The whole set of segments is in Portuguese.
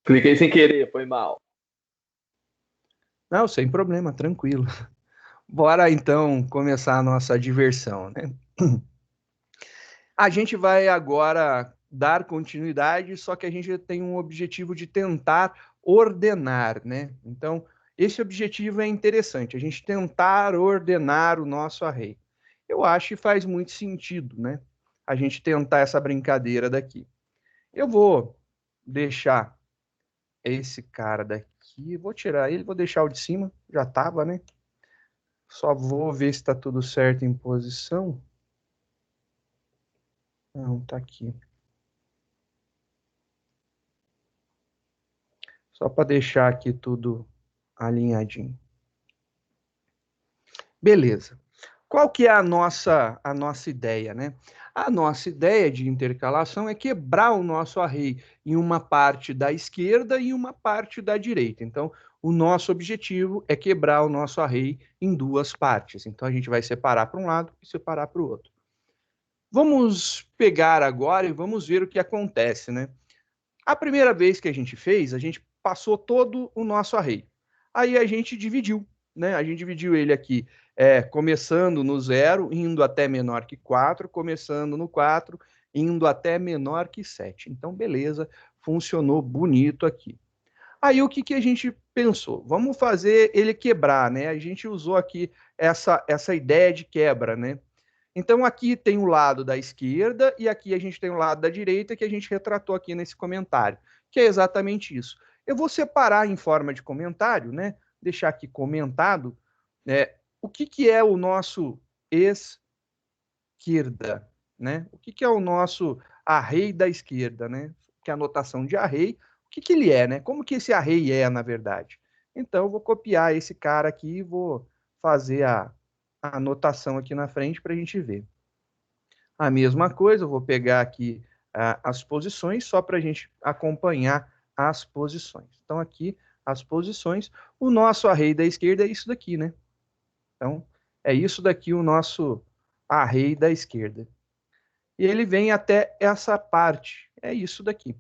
Cliquei sem querer, foi mal. Não, sem problema, tranquilo. Bora então começar a nossa diversão, né? A gente vai agora dar continuidade, só que a gente tem um objetivo de tentar ordenar, né? Então, esse objetivo é interessante, a gente tentar ordenar o nosso array. Eu acho que faz muito sentido, né? A gente tentar essa brincadeira daqui. Eu vou deixar esse cara daqui, vou tirar ele, vou deixar o de cima, já estava, né? Só vou ver se está tudo certo em posição. Não, tá aqui. Só para deixar aqui tudo alinhadinho. Beleza. Qual que é a nossa ideia, né? A nossa ideia de intercalação é quebrar o nosso array em uma parte da esquerda e uma parte da direita. Então, o nosso objetivo é quebrar o nosso array em duas partes. Então, a gente vai separar para um lado e separar para o outro. Vamos pegar agora e vamos ver o que acontece, né? A primeira vez que a gente fez, a gente passou todo o nosso array. Aí a gente dividiu, né? A gente dividiu ele aqui, começando no 0, indo até menor que 4, começando no 4, indo até menor que 7. Então, beleza, funcionou bonito aqui. Aí o que a gente pensou? Vamos fazer ele quebrar, né? A gente usou aqui essa ideia de quebra, né? Então aqui tem o lado da esquerda e aqui a gente tem o lado da direita que a gente retratou aqui nesse comentário, que é exatamente isso. Eu vou separar em forma de comentário, né? Deixar aqui comentado, o que é o nosso esquerda, né? O que é o nosso array da esquerda, né? Que é a notação de array, o que ele é, né? Como que esse array é, na verdade? Então eu vou copiar esse cara aqui e vou fazer a anotação aqui na frente para a gente ver. A mesma coisa, eu vou pegar aqui as posições, só para a gente acompanhar as posições. Então, aqui, as posições. O nosso array da esquerda é isso daqui, né? Então, é isso daqui o nosso array da esquerda. E ele vem até essa parte, é isso daqui.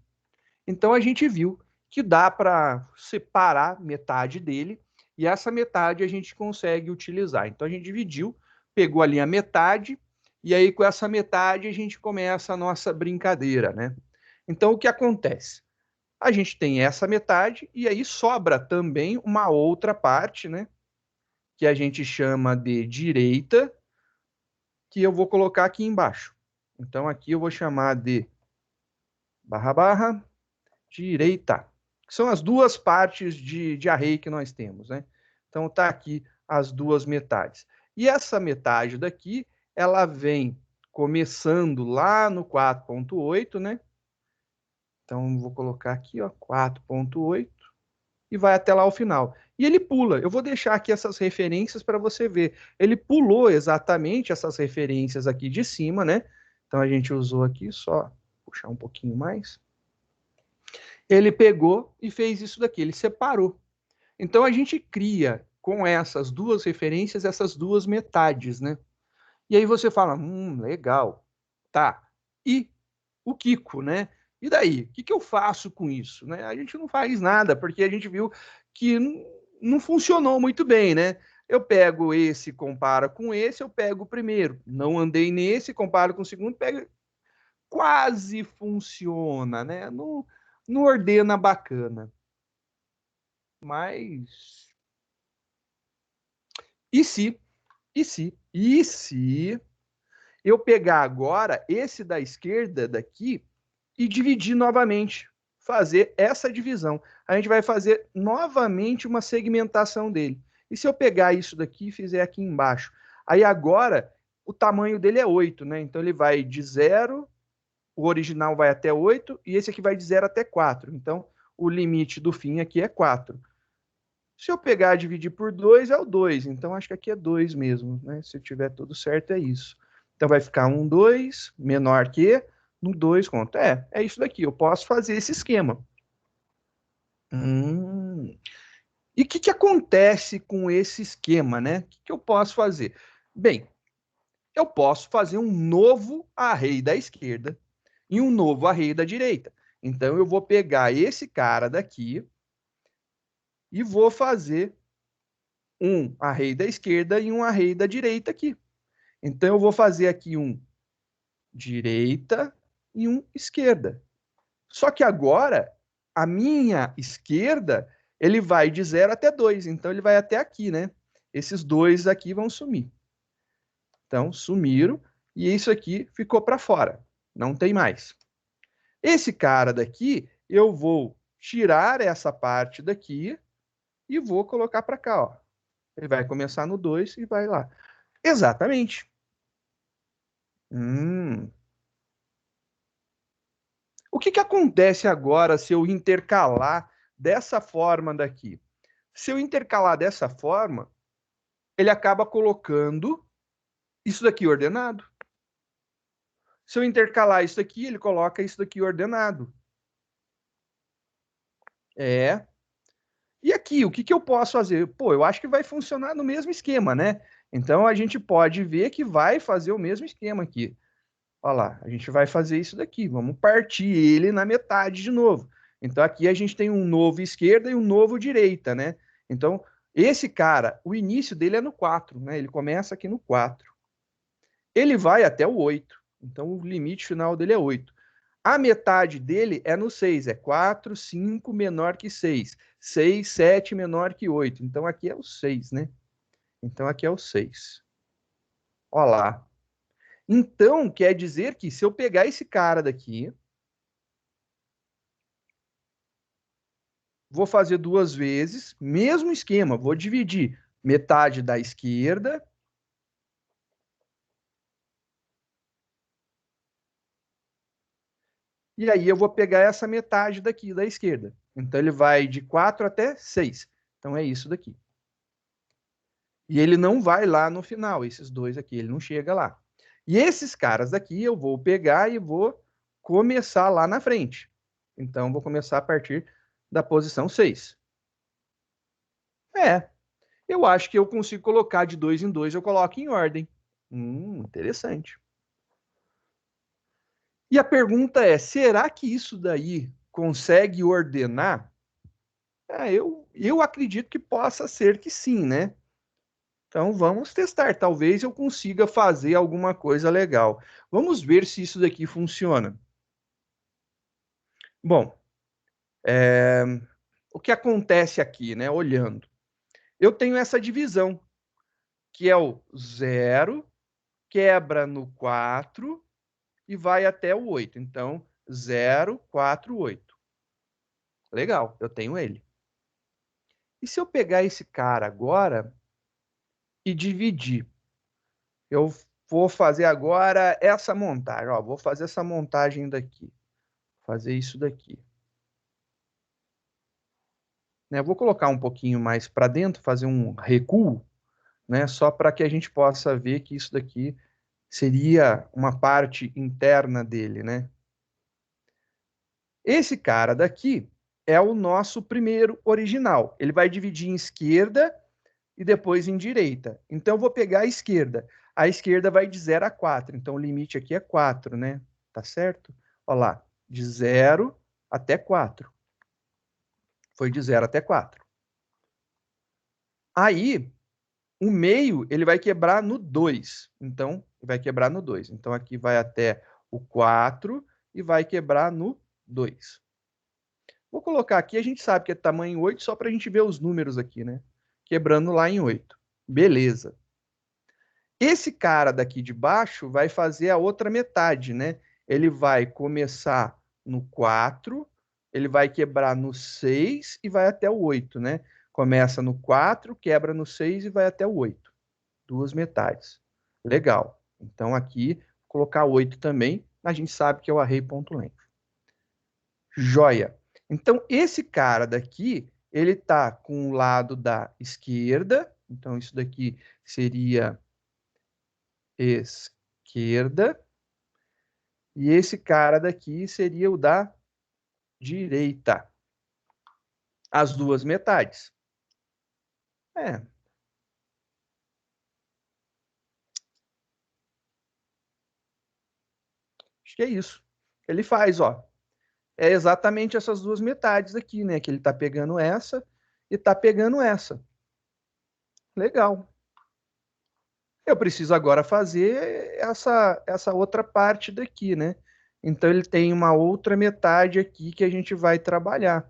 Então, a gente viu que dá para separar metade dele, e essa metade a gente consegue utilizar. Então, a gente dividiu, pegou ali a metade, e aí com essa metade a gente começa a nossa brincadeira, né? Então, o que acontece? A gente tem essa metade, e aí sobra também uma outra parte, né? Que a gente chama de direita, que eu vou colocar aqui embaixo. Então, aqui eu vou chamar de barra, barra, direita, que são as duas partes de array que nós temos, né? Então tá aqui as duas metades. E essa metade daqui, ela vem começando lá no 4.8, né? Então vou colocar aqui, ó, 4.8 e vai até lá o final. E ele pula. Eu vou deixar aqui essas referências para você ver. Ele pulou exatamente essas referências aqui de cima, né? Então a gente usou aqui só puxar um pouquinho mais. Ele pegou e fez isso daqui, ele separou. Então a gente cria com essas duas referências essas duas metades, né? E aí você fala, legal, tá. E o Kiko, né? E daí? O que eu faço com isso? Né? A gente não faz nada, porque a gente viu que não funcionou muito bem, né? Eu pego esse, comparo com esse, eu pego o primeiro. Não andei nesse, comparo com o segundo, pego. Quase funciona, né? Não ordena bacana. Mas e se, e se eu pegar agora esse da esquerda daqui e dividir novamente, fazer essa divisão? A gente vai fazer novamente uma segmentação dele. E se eu pegar isso daqui e fizer aqui embaixo? Aí agora o tamanho dele é 8, né? Então ele vai de 0, o original vai até 8 e esse aqui vai de 0 até 4. Então o limite do fim aqui é 4. Se eu pegar e dividir por 2, é o 2. Então, acho que aqui é 2 mesmo, né? Se tiver tudo certo, é isso. Então, vai ficar um 2 menor que no 2 quanto? É isso daqui. Eu posso fazer esse esquema. E o que acontece com esse esquema, né? O que eu posso fazer? Bem, eu posso fazer um novo array da esquerda e um novo array da direita. Então, eu vou pegar esse cara daqui e vou fazer um array da esquerda e um array da direita aqui. Então, eu vou fazer aqui um direita e um esquerda. Só que agora, a minha esquerda, ele vai de 0 até 2. Então, ele vai até aqui, né? Esses dois aqui vão sumir. Então, sumiram. E isso aqui ficou para fora. Não tem mais. Esse cara daqui, eu vou tirar essa parte daqui e vou colocar para cá, ó. Ele vai começar no 2 e vai lá. Exatamente. O que acontece agora se eu intercalar dessa forma daqui? Se eu intercalar dessa forma, ele acaba colocando isso daqui ordenado. Se eu intercalar isso aqui, ele coloca isso daqui ordenado. É. E aqui, o que eu posso fazer? Pô, eu acho que vai funcionar no mesmo esquema, né? Então a gente pode ver que vai fazer o mesmo esquema aqui. Olha lá, a gente vai fazer isso daqui. Vamos partir ele na metade de novo. Então aqui a gente tem um novo esquerda e um novo direita, né? Então esse cara, o início dele é no 4, né? Ele começa aqui no 4. Ele vai até o 8. Então o limite final dele é 8. A metade dele é no 6, é 4, 5 menor que 6. 6, 7 menor que 8. Então aqui é o 6, né? Então aqui é o 6. Olha lá. Então quer dizer que se eu pegar esse cara daqui, vou fazer duas vezes, mesmo esquema, vou dividir metade da esquerda e aí eu vou pegar essa metade daqui da esquerda. Então ele vai de 4 até 6. Então é isso daqui. E ele não vai lá no final, esses dois aqui, ele não chega lá. E esses caras daqui eu vou pegar e vou começar lá na frente. Então vou começar a partir da posição 6. É, eu acho que eu consigo colocar de dois em dois, eu coloco em ordem. Interessante. E a pergunta é: será que isso daí consegue ordenar? Eu acredito que possa ser que sim, né? Então vamos testar. Talvez eu consiga fazer alguma coisa legal. Vamos ver se isso daqui funciona. Bom, o que acontece aqui, né? Olhando, eu tenho essa divisão, que é o 0, quebra no 4 e vai até o 8. Então, 0, 4, 8. Legal, eu tenho ele. E se eu pegar esse cara agora e dividir? Eu vou fazer agora essa montagem. Ó, vou fazer essa montagem daqui. Fazer isso daqui. Né? Vou colocar um pouquinho mais para dentro, fazer um recuo, né? Só para que a gente possa ver que isso daqui seria uma parte interna dele, né? Esse cara daqui é o nosso primeiro original. Ele vai dividir em esquerda e depois em direita. Então, eu vou pegar a esquerda. A esquerda vai de 0 a 4. Então, o limite aqui é 4, né? Tá certo? Olha lá, de 0 até 4. Foi de 0 até 4. Aí, o meio, ele vai quebrar no 2. Então, vai quebrar no 2. Então, aqui vai até o 4 e vai quebrar no 2. Vou colocar aqui, a gente sabe que é tamanho 8, só para a gente ver os números aqui, né? Quebrando lá em 8. Beleza. Esse cara daqui de baixo vai fazer a outra metade, né? Ele vai começar no 4, ele vai quebrar no 6 e vai até o 8, né? Começa no 4, quebra no 6 e vai até o 8. Duas metades. Legal. Então aqui, vou colocar 8 também, a gente sabe que é o array.length. Joia. Então esse cara daqui, ele tá com o lado da esquerda, então isso daqui seria esquerda, e esse cara daqui seria o da direita. As duas metades. É, acho que é isso. Ele faz, ó. é exatamente essas duas metades aqui, né? Que ele está pegando essa e está pegando essa. Legal. Eu preciso agora fazer essa outra parte daqui, né? Então, ele tem uma outra metade aqui que a gente vai trabalhar.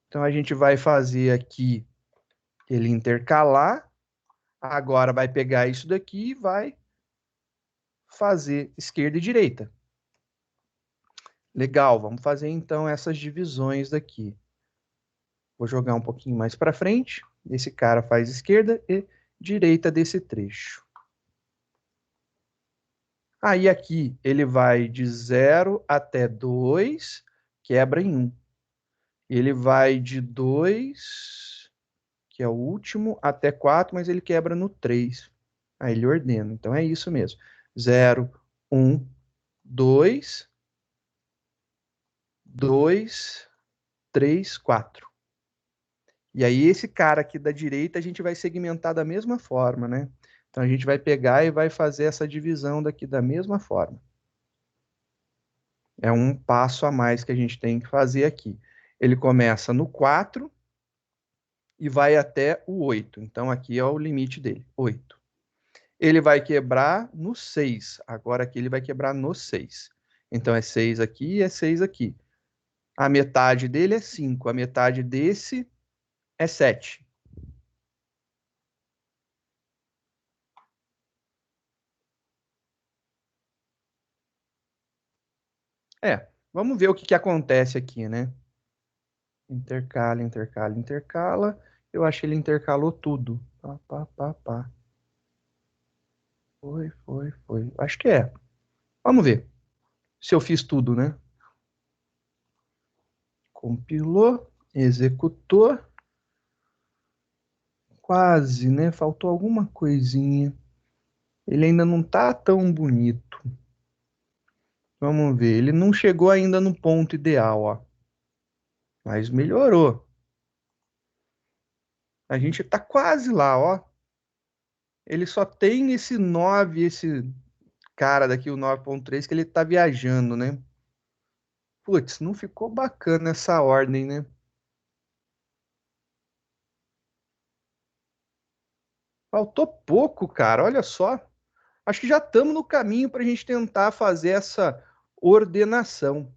Então, a gente vai fazer aqui ele intercalar. Agora, vai pegar isso daqui e vai fazer esquerda e direita. Legal, vamos fazer então essas divisões daqui. Vou jogar um pouquinho mais para frente. Esse cara faz esquerda e direita desse trecho. Aí aqui ele vai de 0 até 2, quebra em 1. Ele vai de 2, que é o último, até 4, mas ele quebra no 3. Aí ele ordena. Então é isso mesmo. 0, 1, 2, 2, 3, 4. E aí esse cara aqui da direita a gente vai segmentar da mesma forma, né? Então a gente vai pegar e vai fazer essa divisão daqui da mesma forma. É um passo a mais que a gente tem que fazer aqui. Ele começa no 4 e vai até o 8. Então aqui é o limite dele, 8. Ele vai quebrar no 6. Agora aqui ele vai quebrar no 6. Então é 6 aqui e é 6 aqui. A metade dele é 5. A metade desse é 7. Vamos ver o que, que acontece aqui, né? Intercala, intercala, intercala. Eu acho que ele intercalou tudo. Pá, pá, pá, pá. Foi, foi, foi. Acho que é. Vamos ver se eu fiz tudo, né? Compilou, executou. Quase, né? Faltou alguma coisinha. Ele ainda não tá tão bonito. Vamos ver. Ele não chegou ainda no ponto ideal, ó. Mas melhorou. A gente tá quase lá, ó. Ele só tem esse 9, esse cara daqui, o 9.3, que ele tá viajando, né? Putz, não ficou bacana essa ordem, né? Faltou pouco, cara, olha só. Acho que já estamos no caminho para a gente tentar fazer essa ordenação.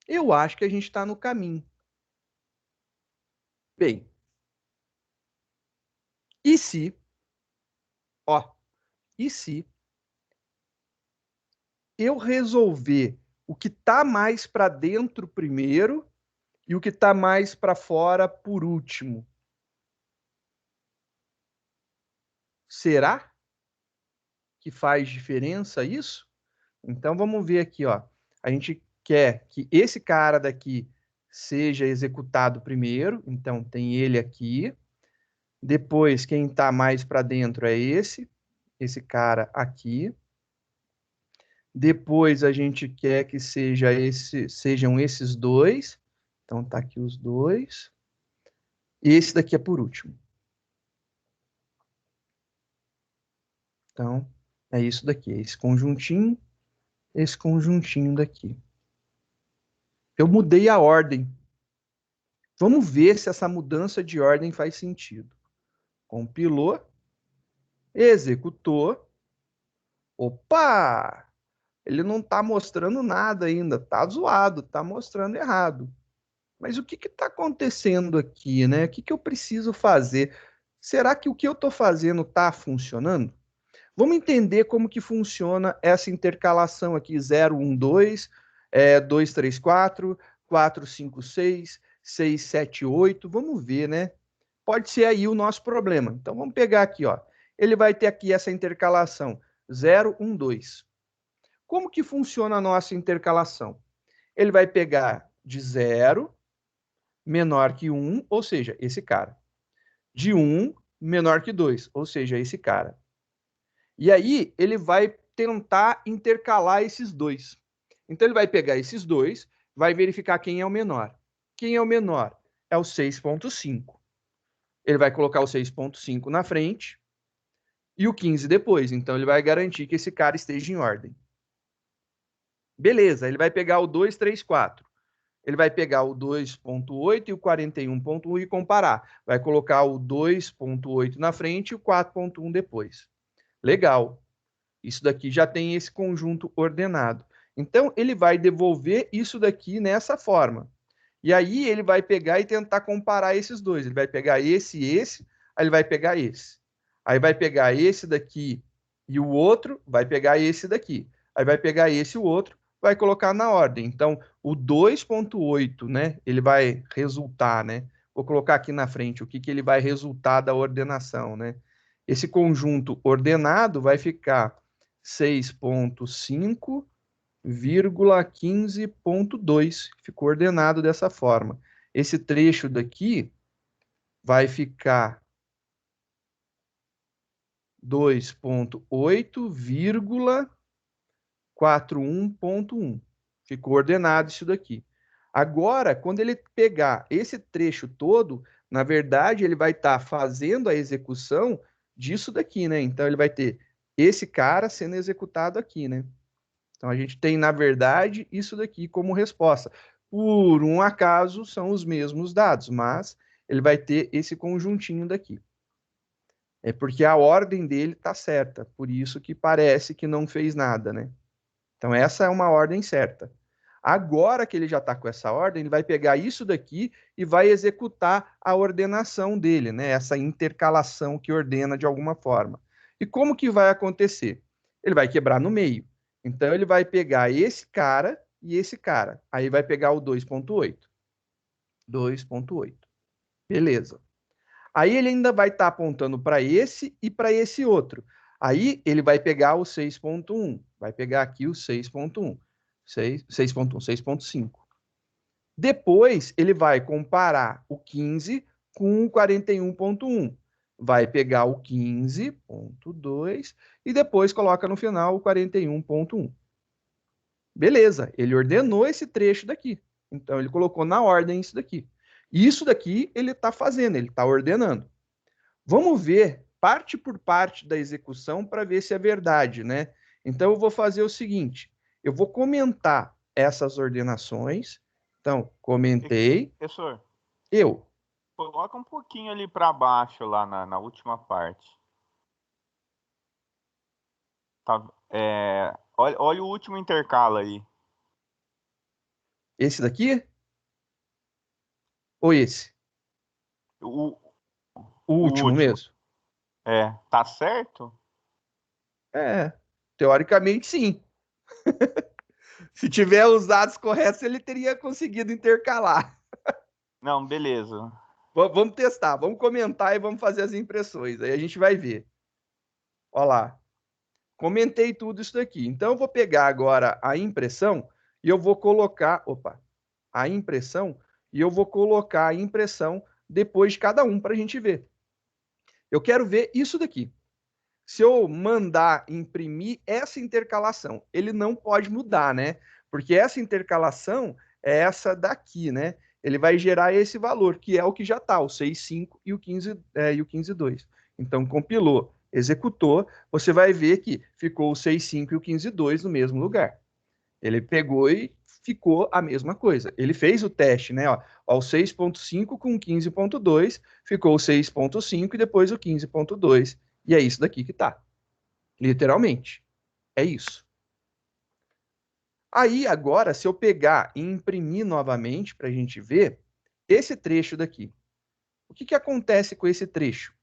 Eu acho que a gente está no caminho. Bem, e se, ó, e se eu resolver o que está mais para dentro primeiro e o que está mais para fora por último? Será que faz diferença isso? Então vamos ver aqui, ó. A gente quer que esse cara daqui seja executado primeiro, então tem ele aqui. Depois, quem está mais para dentro é esse cara aqui. Depois a gente quer que sejam esses dois. Então tá aqui os dois. Esse daqui é por último. Então, é isso daqui, esse conjuntinho daqui. Eu mudei a ordem. Vamos ver se essa mudança de ordem faz sentido. Compilou, executou. Opa! Ele não está mostrando nada ainda, está zoado, está mostrando errado. Mas o que está acontecendo aqui, né? O que eu preciso fazer? Será que o que eu estou fazendo está funcionando? Vamos entender como que funciona essa intercalação aqui, 0, 1, 2, 2, 3, 4, 4, 5, 6, 6, 7, 8. Vamos ver, né? Pode ser aí o nosso problema. Então, vamos pegar aqui, ó. Ele vai ter aqui essa intercalação, 0, 1, 2. Como que funciona a nossa intercalação? Ele vai pegar de 0 menor que 1, ou seja, esse cara. De 1 menor que 2, ou seja, esse cara. E aí ele vai tentar intercalar esses dois. Então ele vai pegar esses dois, vai verificar quem é o menor. Quem é o menor? É o 6.5. Ele vai colocar o 6.5 na frente e o 15 depois. Então ele vai garantir que esse cara esteja em ordem. Beleza, ele vai pegar o 2, 3, 4. Ele vai pegar o 2.8 e o 41.1 e comparar. Vai colocar o 2.8 na frente e o 4.1 depois. Legal. Isso daqui já tem esse conjunto ordenado. Então, ele vai devolver isso daqui nessa forma. E aí, ele vai pegar e tentar comparar esses dois. Ele vai pegar esse e esse, aí ele vai pegar esse. Aí vai pegar esse daqui e o outro, vai pegar esse daqui. Aí vai pegar esse e o outro, vai colocar na ordem. Então, o 2.8, né, ele vai resultar, né? Vou colocar aqui na frente o que, que ele vai resultar da ordenação, né? Esse conjunto ordenado vai ficar 6.5,15.2. Ficou ordenado dessa forma. Esse trecho daqui vai ficar 2.8,41.1. Ficou ordenado isso daqui. Agora, quando ele pegar esse trecho todo, na verdade, ele vai estar fazendo a execução disso daqui, né? Então, ele vai ter esse cara sendo executado aqui, né? Então, a gente tem, na verdade, isso daqui como resposta. Por um acaso, são os mesmos dados, mas ele vai ter esse conjuntinho daqui. É porque a ordem dele está certa, por isso que parece que não fez nada, né? Então, essa é uma ordem certa. Agora que ele já está com essa ordem, ele vai pegar isso daqui e vai executar a ordenação dele, né? Essa intercalação que ordena de alguma forma. E como que vai acontecer? Ele vai quebrar no meio. Então, ele vai pegar esse cara e esse cara. Aí vai pegar o 2.8. 2.8. Beleza. Aí ele ainda vai estar apontando para esse e para esse outro. Aí ele vai pegar o 6.1, vai pegar aqui o 6.1, 6.1, 6.5. Depois ele vai comparar o 15 com o 41.1. Vai pegar o 15.2 e depois coloca no final o 41.1. Beleza, ele ordenou esse trecho daqui. Então ele colocou na ordem isso daqui. Isso daqui ele está fazendo, ele está ordenando. Vamos ver parte por parte da execução para ver se é verdade, né? Então eu vou fazer o seguinte: eu vou comentar essas ordenações. Então, comentei. Professor, Eu. coloca um pouquinho ali para baixo, lá na última parte. Tá, olha o último intercalo aí. Esse daqui? Ou esse? O, O o último último. mesmo? Tá certo? É, teoricamente sim. Se tiver os dados corretos, ele teria conseguido intercalar. Não, beleza. Vamos testar, vamos comentar e vamos fazer as impressões. Aí a gente vai ver. Olha lá. Comentei tudo isso daqui. Então, eu vou pegar agora a impressão e eu vou colocar, a impressão, e eu vou colocar a impressão depois de cada um para a gente ver. Eu quero ver isso daqui. Se eu mandar imprimir essa intercalação, ele não pode mudar, né? Porque essa intercalação é essa daqui, né? Ele vai gerar esse valor, que é o que já está, o 6,5 e o 15, e o 15,2. Então, compilou, executou, você vai ver que ficou o 6,5 e o 15,2 no mesmo lugar. Ele pegou e ficou a mesma coisa. Ele fez o teste, né? Ó, o 6.5 com 15.2, ficou o 6.5 e depois o 15.2. E é isso daqui que tá. Literalmente. É isso. Aí, agora, se eu pegar e imprimir novamente para a gente ver esse trecho daqui. O que, que acontece com esse trecho?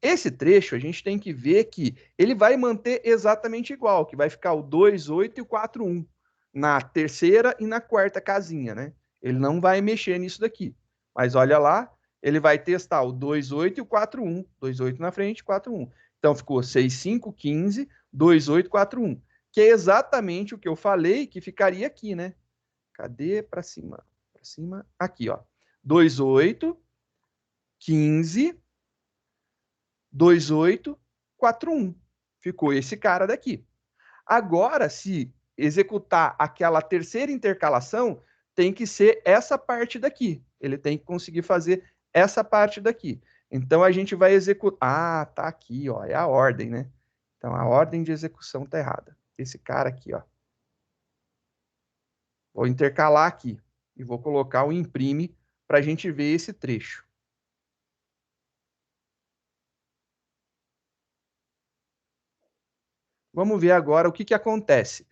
Esse trecho, a gente tem que ver que ele vai manter exatamente igual, que vai ficar o 2,8 e o 4,1 na terceira e na quarta casinha, né? Ele não vai mexer nisso daqui. Mas olha lá, ele vai testar o 2,8 e o 4,1. 2,8 na frente, 4,1. Então ficou 6,5, 15, 2,8, 4,1. Que é exatamente o que eu falei que ficaria aqui, né? Cadê para cima? Para cima, aqui, ó. 2,8, 15, 2841. Ficou esse cara daqui. Agora, se executar aquela terceira intercalação, tem que ser essa parte daqui. Ele tem que conseguir fazer essa parte daqui. Então a gente vai executar. Ah, tá aqui, ó. É a ordem, né? Então a ordem de execução tá errada. Esse cara aqui, ó. Vou intercalar aqui e vou colocar o imprime para a gente ver esse trecho. Vamos ver agora o que, que acontece.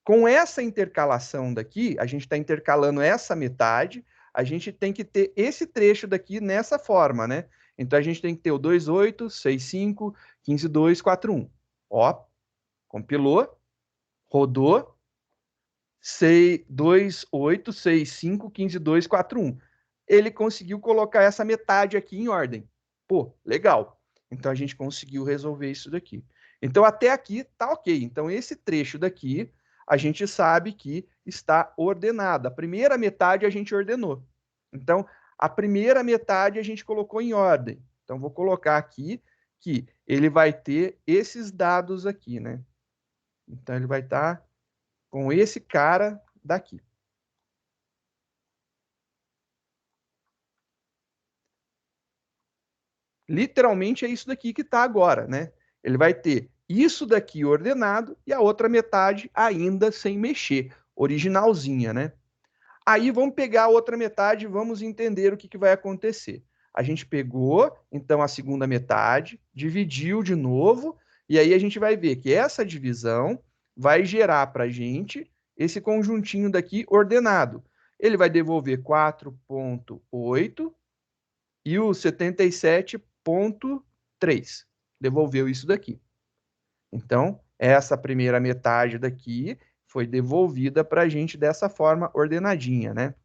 Com essa intercalação daqui, a gente está intercalando essa metade, a gente tem que ter esse trecho daqui nessa forma, né? Então, a gente tem que ter o 28, 65, 15,2, 4,1. Ó, compilou, rodou, 28, 65, 15,2, 4,1. Ele conseguiu colocar essa metade aqui em ordem. Pô, legal. Então, a gente conseguiu resolver isso daqui. Então, até aqui tá ok. Então, esse trecho daqui, a gente sabe que está ordenado. A primeira metade a gente ordenou. Então, a primeira metade a gente colocou em ordem. Então, vou colocar aqui que ele vai ter esses dados aqui, né? Então, ele vai estar com esse cara daqui. Literalmente é isso daqui que está agora, né? Ele vai ter isso daqui ordenado e a outra metade ainda sem mexer, originalzinha, né? Aí vamos pegar a outra metade e vamos entender o que, que vai acontecer. A gente pegou, então, a segunda metade, dividiu de novo, e aí a gente vai ver que essa divisão vai gerar para a gente esse conjuntinho daqui ordenado. Ele vai devolver 4,8 e o 77,3. Devolveu isso daqui. Então, essa primeira metade daqui foi devolvida para a gente dessa forma ordenadinha, né?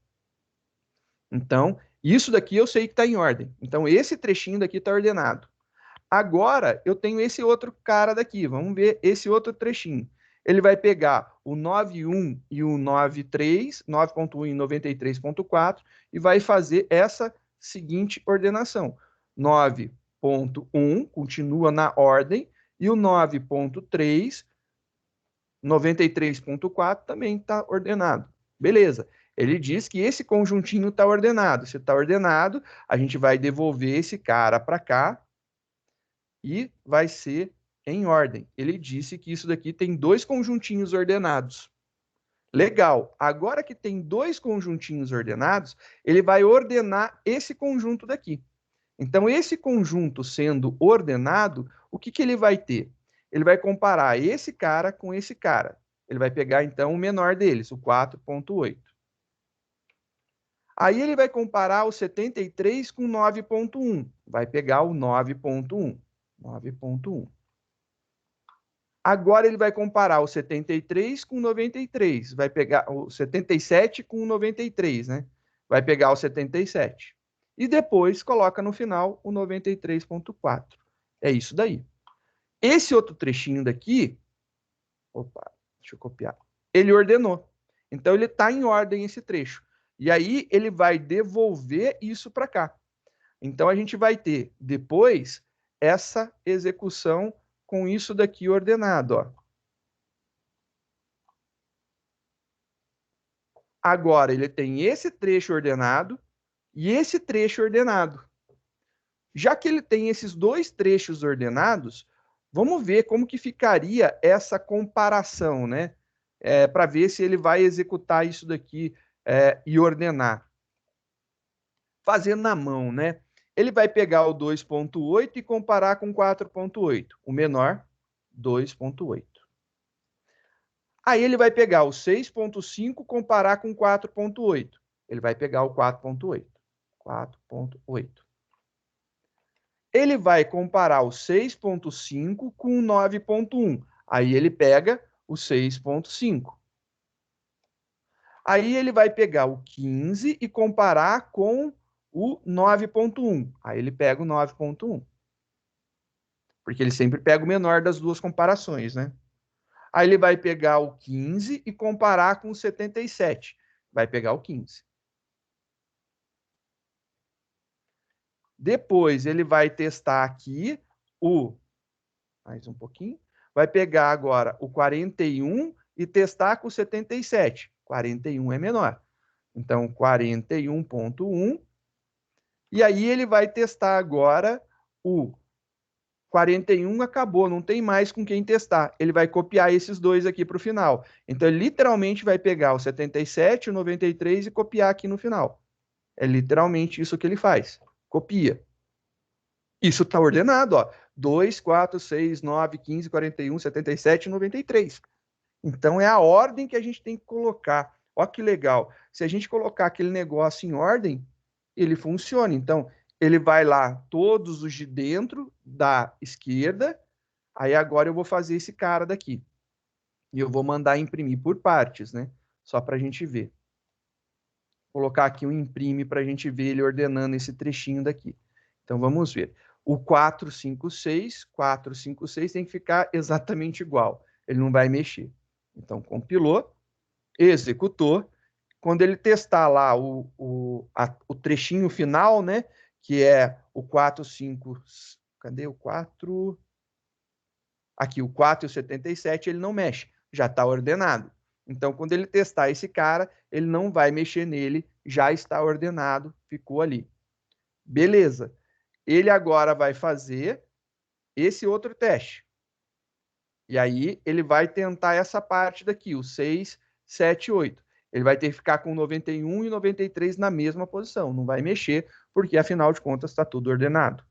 Então, isso daqui eu sei que está em ordem. Então, esse trechinho daqui está ordenado. Agora, eu tenho esse outro cara daqui. Vamos ver esse outro trechinho. Ele vai pegar o 9,1 e o 9,3, 9,1 e 93,4 e vai fazer essa seguinte ordenação. 9,1 continua na ordem e o 9,3, 93,4 também está ordenado. Beleza. Ele diz que esse conjuntinho está ordenado. Se está ordenado, a gente vai devolver esse cara para cá e vai ser em ordem. Ele disse que isso daqui tem dois conjuntinhos ordenados. Legal. Agora que tem dois conjuntinhos ordenados, ele vai ordenar esse conjunto daqui. Então, esse conjunto sendo ordenado, o que, que ele vai ter? Ele vai comparar esse cara com esse cara. Ele vai pegar, então, o menor deles, o 4,8. Aí ele vai comparar o 73 com 9,1. Vai pegar o 9,1. 9,1. Agora ele vai comparar o 73 com 93. Vai pegar o 77 com 93, né? Vai pegar o 77. E depois coloca no final o 93,4. É isso daí. Esse outro trechinho daqui, opa, deixa eu copiar. Ele ordenou. Então ele está em ordem esse trecho. E aí ele vai devolver isso para cá. Então a gente vai ter depois essa execução com isso daqui ordenado, ó. Agora ele tem esse trecho ordenado e esse trecho ordenado. Já que ele tem esses dois trechos ordenados, vamos ver como que ficaria essa comparação, né? Para ver se ele vai executar isso daqui e ordenar. Fazendo na mão, né? Ele vai pegar o 2,8 e comparar com 4,8. O menor, 2,8. Aí ele vai pegar o 6,5 e comparar com 4,8. Ele vai pegar o 4,8. 4,8. Ele vai comparar o 6,5 com o 9,1. Aí ele pega o 6,5. Aí ele vai pegar o 15 e comparar com o 9,1. Aí ele pega o 9,1. Porque ele sempre pega o menor das duas comparações, né? Aí ele vai pegar o 15 e comparar com o 77. Vai pegar o 15. Depois ele vai testar aqui o... Mais um pouquinho. Vai pegar agora o 41 e testar com o 77. 41 é menor. Então, 41,1. E aí ele vai testar agora o 41 acabou, não tem mais com quem testar. Ele vai copiar esses dois aqui para o final. Então, ele literalmente vai pegar o 77, o 93 e copiar aqui no final. É literalmente isso que ele faz. Copia. Isso está ordenado, ó. 2, 4, 6, 9, 15, 41, 77 e 93. Então, é a ordem que a gente tem que colocar. Ó que legal. Se a gente colocar aquele negócio em ordem, ele funciona. Então, ele vai lá, todos os de dentro da esquerda. Aí agora eu vou fazer esse cara daqui. E eu vou mandar imprimir por partes, né? Só para a gente ver. Vou colocar aqui um imprime para a gente ver ele ordenando esse trechinho daqui. Então, vamos ver. O 456 tem que ficar exatamente igual. Ele não vai mexer. Então, compilou, executou. Quando ele testar lá o trechinho final, né? Que é o 45. Cadê o 4? Aqui, o 4 e o 77, ele não mexe. Já está ordenado. Então, quando ele testar esse cara, ele não vai mexer nele. Já está ordenado, ficou ali. Beleza. Ele agora vai fazer esse outro teste. E aí, ele vai tentar essa parte daqui, o 6, 7, 8. Ele vai ter que ficar com 91 e 93 na mesma posição. Não vai mexer, porque, afinal de contas, está tudo ordenado.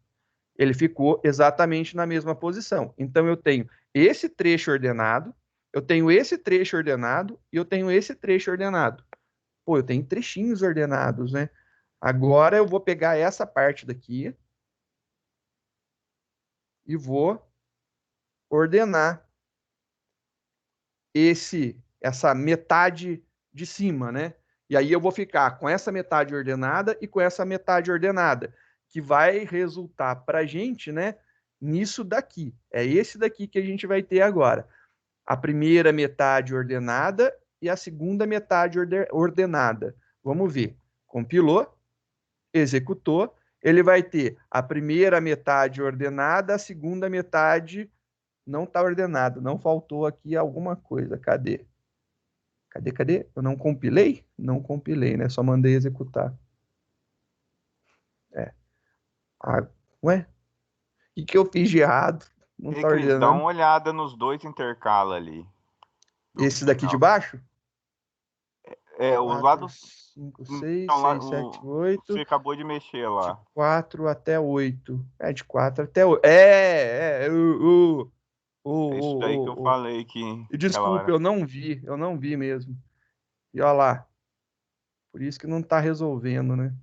Ele ficou exatamente na mesma posição. Então, eu tenho esse trecho ordenado, eu tenho esse trecho ordenado e eu tenho esse trecho ordenado. Pô, eu tenho trechinhos ordenados, né? Agora eu vou pegar essa parte daqui e vou ordenar essa metade de cima, né? E aí eu vou ficar com essa metade ordenada e com essa metade ordenada, que vai resultar para a gente, né, nisso daqui. É esse daqui que a gente vai ter agora. A primeira metade ordenada e a segunda metade ordenada. Vamos ver. Compilou, executou. Ele vai ter a primeira metade ordenada, a segunda metade não está ordenada. Não faltou aqui alguma coisa. Cadê? Cadê? Eu não compilei? Não compilei, né? Só mandei executar. É. Ah, ué? O que eu fiz de errado? Não E tá Cris, dá ordenando. uma olhada nos dois intercala ali. Do Esse daqui de final. baixo? É, o 4, lado. 5, 6, Não, lá, 6, 7, você 8. acabou de mexer De lá. 4 até 8. É, de 4 até 8. É isso daí que eu falei que E aquela desculpa, hora. eu não vi mesmo. E olha lá, por isso que não tá resolvendo, né?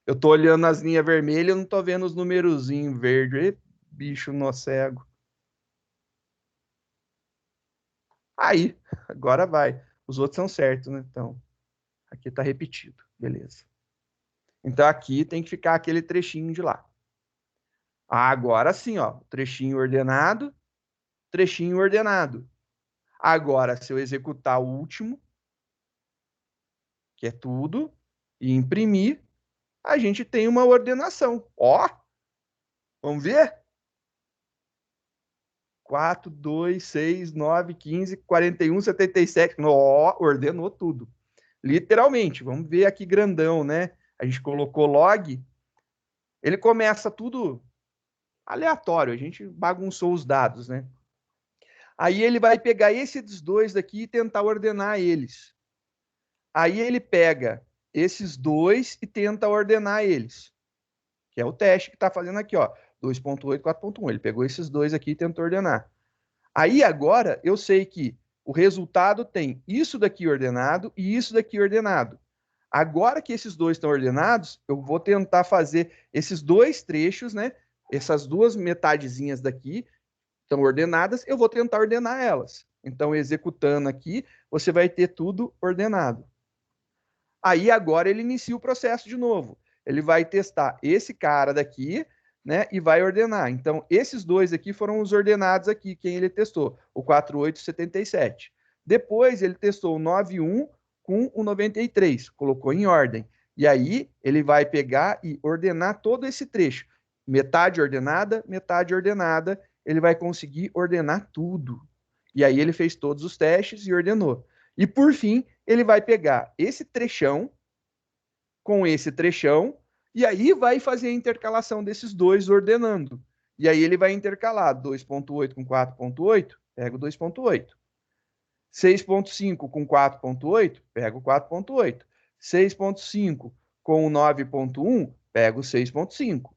Eu tô olhando as linhas vermelhas, eu não tô vendo os numerozinhos verdes. Bicho no cego. Aí, agora vai. Os outros são certos, né? Então, aqui tá repetido. Beleza. Então, aqui tem que ficar aquele trechinho de lá. Agora sim, ó. Trechinho ordenado, trechinho ordenado. Agora, se eu executar o último, que é tudo, e imprimir, a gente tem uma ordenação. Ó, vamos ver? 4, 2, 6, 9, 15, 41, 77. Ó, ordenou tudo. Literalmente, vamos ver aqui grandão, né? A gente colocou log. Ele começa tudo aleatório, a gente bagunçou os dados, né? Aí ele vai pegar esses dois daqui e tentar ordenar eles. Aí ele pega esses dois e tenta ordenar eles, que é o teste que está fazendo aqui, ó, 2.8, 4.1. Ele pegou esses dois aqui e tentou ordenar. Aí agora eu sei que o resultado tem isso daqui ordenado e isso daqui ordenado. Agora que esses dois estão ordenados, eu vou tentar fazer esses dois trechos, né? Essas duas metadezinhas daqui estão ordenadas, eu vou tentar ordenar elas. Então, executando aqui, você vai ter tudo ordenado. Aí agora ele inicia o processo de novo. Ele vai testar esse cara daqui, né, e vai ordenar. Então, esses dois aqui foram os ordenados aqui, quem ele testou, o 4877. Depois ele testou o 91 com o 93, colocou em ordem. E aí ele vai pegar e ordenar todo esse trecho. Metade ordenada, ele vai conseguir ordenar tudo. E aí ele fez todos os testes e ordenou. E por fim, ele vai pegar esse trechão com esse trechão e aí vai fazer a intercalação desses dois ordenando. E aí ele vai intercalar 2,8 com 4,8, pega o 2,8. 6,5 com 4,8, pega o 4,8. 6,5 com o 9,1, pega o 6,5.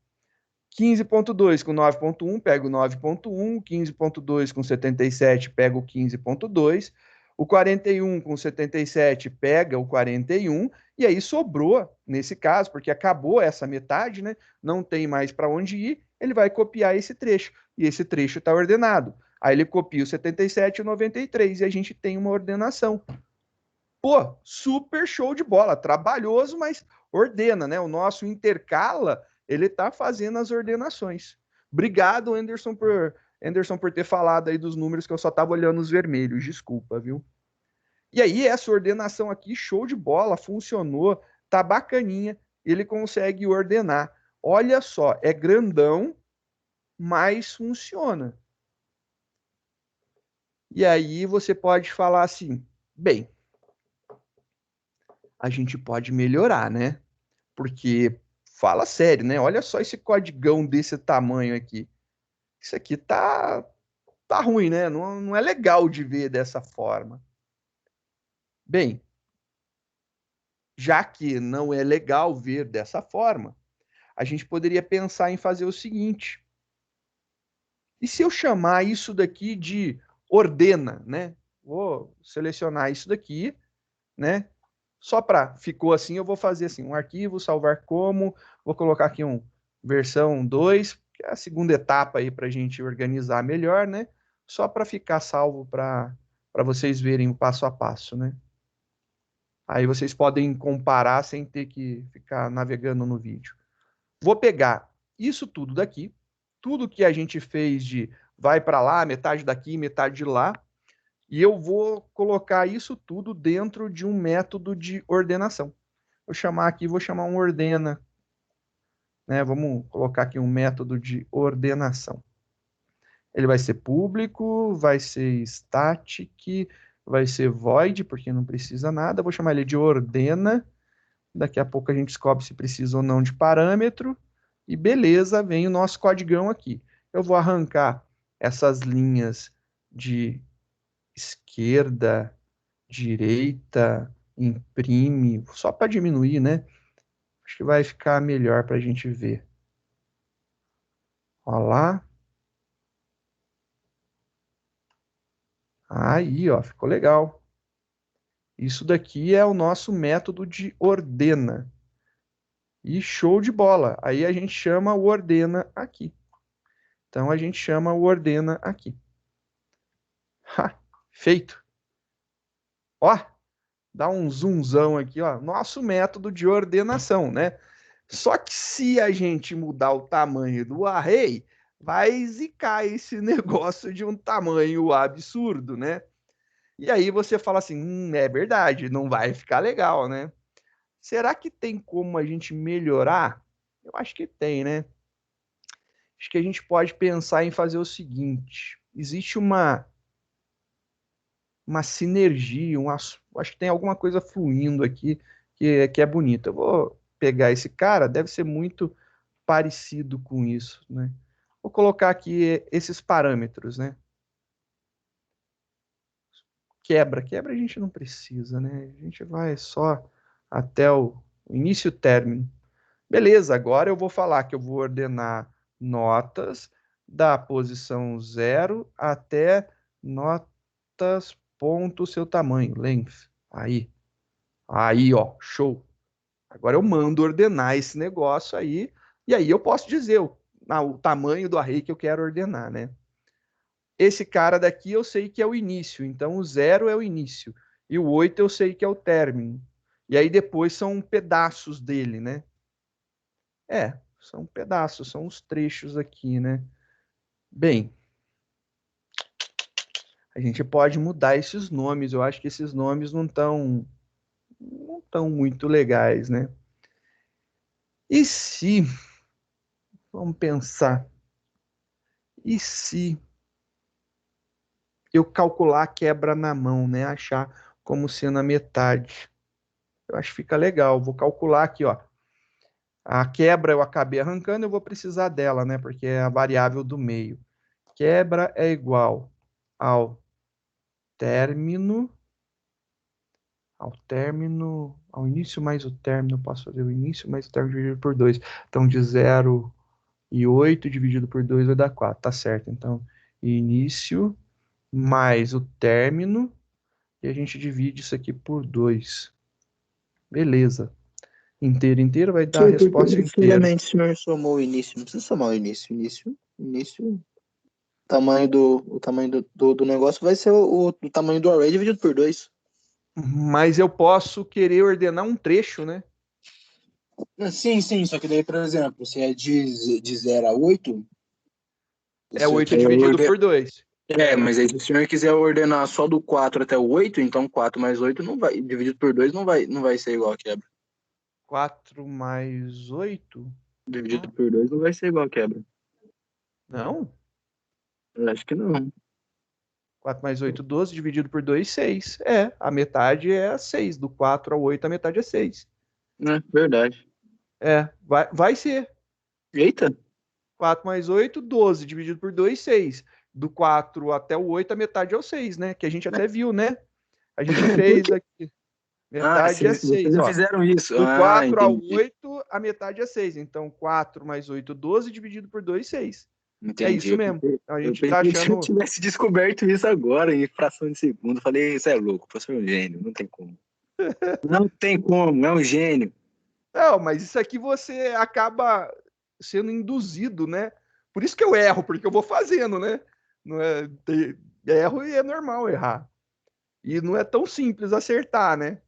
15,2 com 9,1, pega o 9,1. 15,2 com 77, pega o 15,2. O 41 com 77 pega o 41. E aí sobrou, nesse caso, porque acabou essa metade, né? Não tem mais para onde ir, ele vai copiar esse trecho. E esse trecho está ordenado. Aí ele copia o 77 e o 93 e a gente tem uma ordenação. Pô, super show de bola. Trabalhoso, mas ordena, né? O nosso intercala, ele tá fazendo as ordenações. Obrigado, Anderson, por ter falado aí dos números que eu só tava olhando os vermelhos. Desculpa, viu? E aí, essa ordenação aqui, show de bola, funcionou, tá bacaninha. Ele consegue ordenar. Olha só, é grandão, mas funciona. E aí você pode falar assim, bem, a gente pode melhorar, né? Porque, fala sério, né? Olha só esse codigão desse tamanho aqui. Isso aqui tá ruim, né? Não é legal de ver dessa forma. Bem, já que não é legal ver dessa forma, a gente poderia pensar em fazer o seguinte: e se eu chamar isso daqui de ordena, né? Vou selecionar isso daqui, né? Só para ficou assim, eu vou fazer assim, um arquivo, salvar como, vou colocar aqui um versão 2, que é a segunda etapa aí para a gente organizar melhor, né? Só para ficar salvo para vocês verem o passo a passo, né? Aí vocês podem comparar sem ter que ficar navegando no vídeo. Vou pegar isso tudo daqui, tudo que a gente fez de vai para lá, metade daqui, metade de lá, e eu vou colocar isso tudo dentro de um método de ordenação. Vou chamar aqui, vou chamar um ordena, né? Vamos colocar aqui um método de ordenação. Ele vai ser público, vai ser static, vai ser void, porque não precisa nada. Vou chamar ele de ordena. Daqui a pouco a gente descobre se precisa ou não de parâmetro. E beleza, vem o nosso codigão aqui. Eu vou arrancar essas linhas de esquerda, direita, imprime, só para diminuir, né? Acho que vai ficar melhor para a gente ver. Olha lá. Aí, ó, ficou legal. Isso daqui é o nosso método de ordena. E show de bola. Aí a gente chama o ordena aqui. Então a gente chama o ordena aqui. Ha, feito. Ó, dá um zoomzão aqui, ó. Nosso método de ordenação, né? Só que se a gente mudar o tamanho do array, vai zicar esse negócio de um tamanho absurdo, né? E aí você fala assim, é verdade, não vai ficar legal, né? Será que tem como a gente melhorar? Eu acho que tem, né? Acho que a gente pode pensar em fazer o seguinte: existe uma sinergia, acho que tem alguma coisa fluindo aqui que é bonita. Eu vou pegar esse cara, deve ser muito parecido com isso, né? Vou colocar aqui esses parâmetros, né? Quebra a gente não precisa, né? A gente vai só até o início e o término. Beleza, agora eu vou falar que eu vou ordenar notas da posição 0 até notas ponto seu tamanho, length. Aí, ó, show. Agora eu mando ordenar esse negócio aí, e aí eu posso dizer o tamanho do array que eu quero ordenar, né? Esse cara daqui eu sei que é o início, então o 0 é o início, e o 8 eu sei que é o término. E aí depois são pedaços dele, né? São pedaços, são os trechos aqui, né? Bem, a gente pode mudar esses nomes. Eu acho que esses nomes não tão muito legais, né? E se, vamos pensar, e se eu calcular a quebra na mão, né? Achar como sendo a metade. Eu acho que fica legal. Vou calcular aqui, ó. A quebra eu acabei arrancando, eu vou precisar dela, né? Porque é a variável do meio. Quebra é igual ao término, ao início mais o término, eu posso fazer o início mais o término dividido por 2. Então, de 0,8 dividido por 2 vai dar 4, tá certo. Então, início mais o término, e a gente divide isso aqui por 2. Beleza. Inteiro vai dar a Senhor, resposta inteira. futuramente o senhor somou o início. Não precisa somar o início. Início, o tamanho do negócio vai ser o tamanho do array dividido por 2. Mas eu posso querer ordenar um trecho, né? Sim, sim, só que daí, por exemplo, se é de 0 a 8, o É senhor 8 quer dividido por 2. mas aí se o senhor quiser ordenar só do 4 até o 8, então 4 mais 8 não vai, dividido por 2 não vai ser igual a quebra. 4 mais 8? Dividido por 2 não vai ser igual a quebra. Não. Eu acho que não. 4 mais 8, 12. Dividido por 2, 6. É, a metade é 6. Do 4 ao 8, a metade é 6. É, verdade. É, vai ser. Eita! 4 mais 8, 12. Dividido por 2, 6. Do 4 até o 8, a metade é o 6, né? Que a gente até viu, né? A gente Por fez quê? aqui. Ah, Metade é vocês 6, já ó. fizeram isso. Do Ah, 4 ao entendi. 8, a metade é 6. Então, 4 mais 8, 12. Dividido por 2, 6. É Entendi. isso mesmo. A Eu gente tá pensei que se eu achando... tivesse descoberto isso agora, em fração de segundo. Eu falei, isso é louco, o professor é um gênio, não tem como. Não tem como, é um gênio. Não, mas isso aqui você acaba sendo induzido, né? Por isso que eu erro, porque eu vou fazendo, né? Não é, erro e é normal errar. E não é tão simples acertar, né?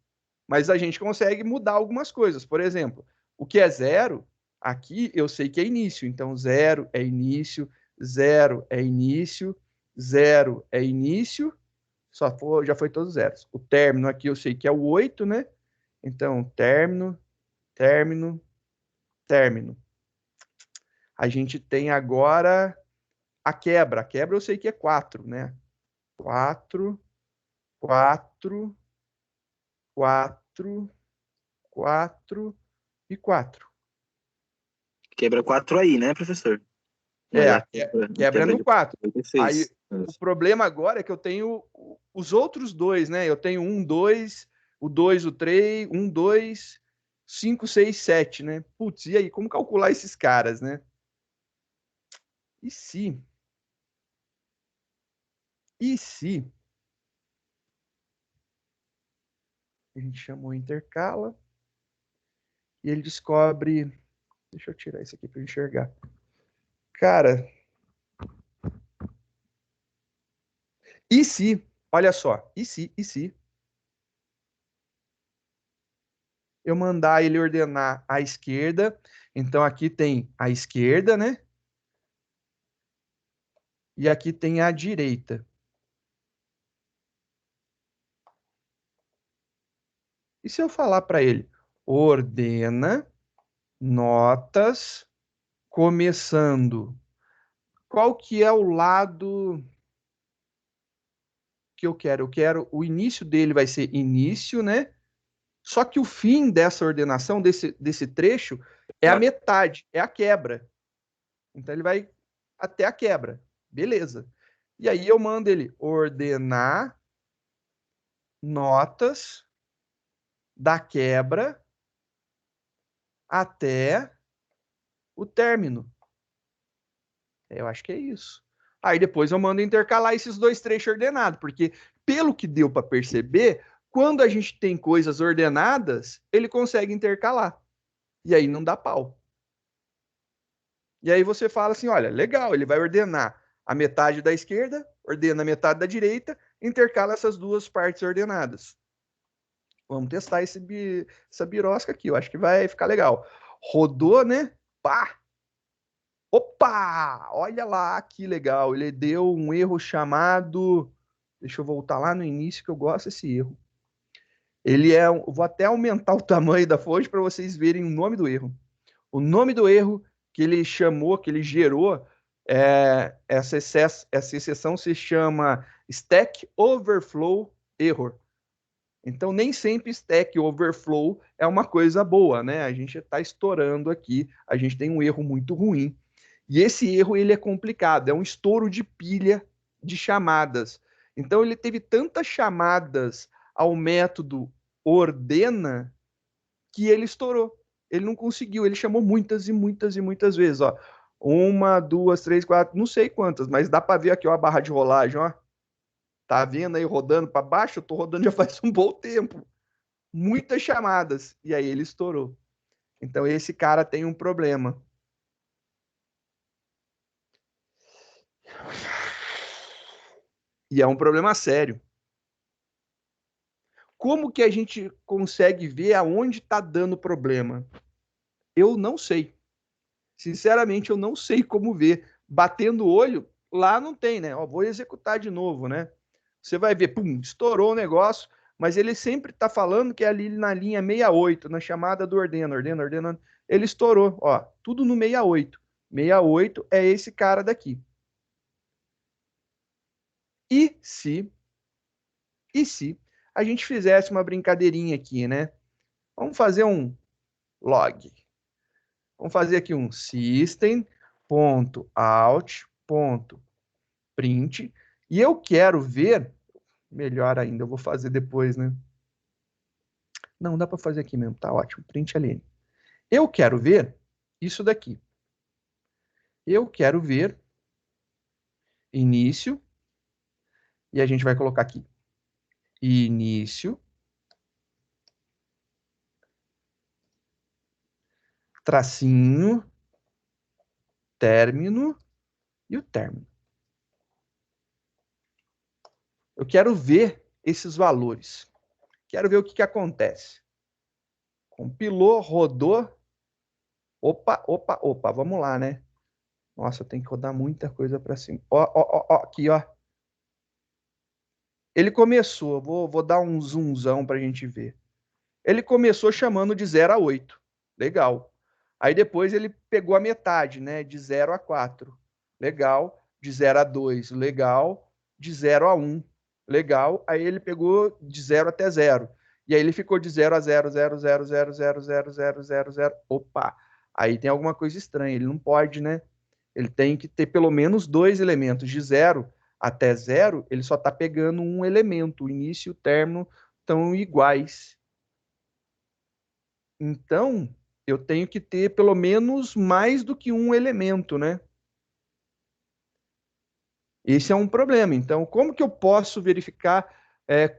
Mas a gente consegue mudar algumas coisas. Por exemplo, o que é zero, aqui eu sei que é início. Então, zero é início, zero é início, zero é início, já foi todos zeros. O término aqui eu sei que é o 8, né? Então, término, término, término. A gente tem agora a quebra. A quebra eu sei que é 4, né? 4, 4, 4, 4 e 4. Quebra 4 aí, né, professor? É, Mas a a quebra é quebra no de 4. 8 é Aí 6. o problema agora é que eu tenho os outros dois, né? Eu tenho 1, 2, o 2, o 3, 1, 2, 5, 6, 7, né? Putz, e aí, como calcular esses caras, né? E se? E se? A gente chamou intercala e ele descobre. Deixa eu tirar isso aqui para enxergar. Cara, e se? Olha só, e se eu mandar ele ordenar à esquerda? Então aqui tem a esquerda, né? E aqui tem a direita. E se eu falar para ele, ordena notas começando, qual que é o lado que eu quero? Eu quero o início dele vai ser início, né? Só que o fim dessa ordenação, desse trecho, é a metade, é a quebra. Então ele vai até a quebra. Beleza. E aí eu mando ele ordenar notas da quebra até o término. Eu acho que é isso. Aí depois eu mando intercalar esses dois trechos ordenados, porque pelo que deu para perceber, quando a gente tem coisas ordenadas, ele consegue intercalar. E aí não dá pau. E aí você fala assim, olha, legal, ele vai ordenar a metade da esquerda, ordena a metade da direita, intercala essas duas partes ordenadas. Vamos testar essa birosca aqui, eu acho que vai ficar legal. Rodou, né? Pá! Opa! Olha lá que legal. Ele deu um erro chamado. Deixa eu voltar lá no início que eu gosto desse erro. Ele é. Vou até aumentar o tamanho da fonte para vocês verem o nome do erro. O nome do erro que ele chamou, que ele gerou, essa exceção se chama Stack Overflow Error. Então, nem sempre Stack Overflow é uma coisa boa, né? A gente está estourando aqui, a gente tem um erro muito ruim. E esse erro, ele é complicado, é um estouro de pilha de chamadas. Então, ele teve tantas chamadas ao método ordena que ele estourou. Ele não conseguiu, ele chamou muitas e muitas e muitas vezes, ó. 1, 2, 3, 4, não sei quantas, mas dá para ver aqui, ó, a barra de rolagem, ó. Tá vendo aí rodando para baixo? Eu tô rodando já faz um bom tempo. Muitas chamadas. E aí ele estourou. Então esse cara tem um problema. E é um problema sério. Como que a gente consegue ver aonde está dando problema? Eu não sei. Sinceramente, eu não sei como ver. Batendo o olho, lá não tem, né? Ó, vou executar de novo, né? Você vai ver, pum, estourou o negócio, mas ele sempre está falando que é ali na linha 68, na chamada do ordena. Ele estourou, ó, tudo no 68. 68 é esse cara daqui. E se a gente fizesse uma brincadeirinha aqui, né? Vamos fazer um log. Vamos fazer aqui um system.out.print e eu quero ver, melhor ainda, eu vou fazer depois, né? Não, dá para fazer aqui mesmo, tá ótimo. Print aline. Eu quero ver isso daqui. Eu quero ver início e a gente vai colocar aqui início tracinho término e o término. Eu quero ver esses valores. Quero ver o que acontece. Compilou, rodou. Opa, vamos lá, né? Nossa, eu tenho que rodar muita coisa para cima. Ó, aqui, ó. Ele começou, vou dar um zoomzão para a gente ver. Ele começou chamando de 0 a 8. Legal. Aí depois ele pegou a metade, né? De 0 a 4. Legal. De 0 a 2. Legal. De 0 a 1. Legal. Aí ele pegou de 0 até 0. E aí ele ficou de 0 a 0, 0, 0, 0, 0, 0, 0, 0, 0. Opa! Aí tem alguma coisa estranha. Ele não pode, né? Ele tem que ter pelo menos 2 elementos. De 0 até 0, ele só está pegando um elemento. O início e o término estão iguais. Então, eu tenho que ter pelo menos mais do que um elemento, né? Esse é um problema. Então, como que eu posso verificar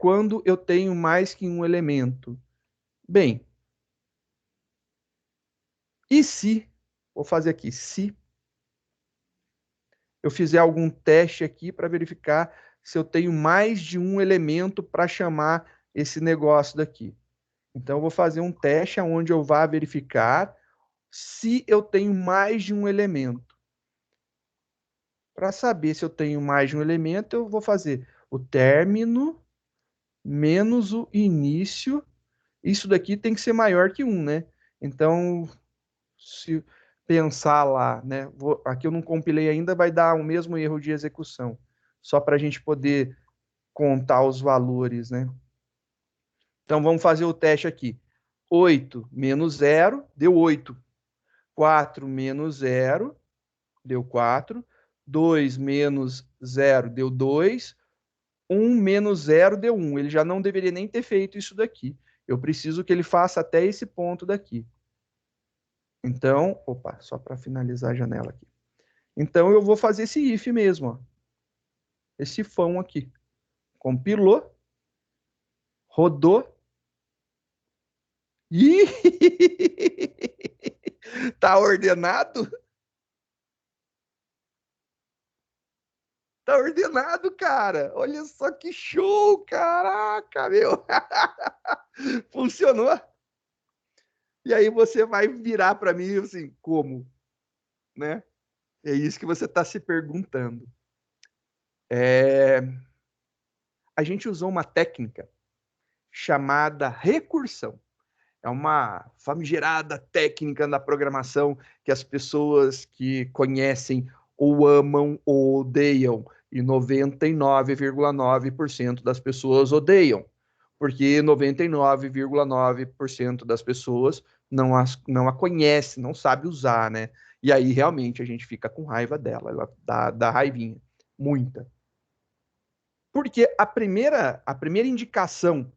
quando eu tenho mais que um elemento? Bem, e se, vou fazer aqui, se eu fizer algum teste aqui para verificar se eu tenho mais de um elemento para chamar esse negócio daqui. Então, eu vou fazer um teste onde eu vá verificar se eu tenho mais de um elemento. Para saber se eu tenho mais de um elemento, eu vou fazer o término menos o início. Isso daqui tem que ser maior que 1, né? Então, se pensar lá, né? Aqui eu não compilei ainda, vai dar o mesmo erro de execução. Só para a gente poder contar os valores, né? Então, vamos fazer o teste aqui. 8 menos 0 deu 8. 4 menos 0 deu 4. 2 menos 0 deu 2. 1 menos 0 deu 1. Ele já não deveria nem ter feito isso daqui. Eu preciso que ele faça até esse ponto daqui. Então, opa, só para finalizar a janela aqui. Então, eu vou fazer esse if mesmo, ó. Esse ifão aqui. Compilou. Rodou. Ih! Tá ordenado? Tá ordenado, cara. Olha só que show, caraca, meu. Funcionou. E aí você vai virar para mim assim, como? Né? É isso que você está se perguntando. A gente usou uma técnica chamada recursão. É uma famigerada técnica na programação que as pessoas que conhecem ou amam ou odeiam. E 99,9% das pessoas odeiam. porque 99,9% das pessoas não a conhece, não sabe usar, né? E aí realmente a gente fica com raiva dela, ela dá raivinha, muita. Porque a primeira indicação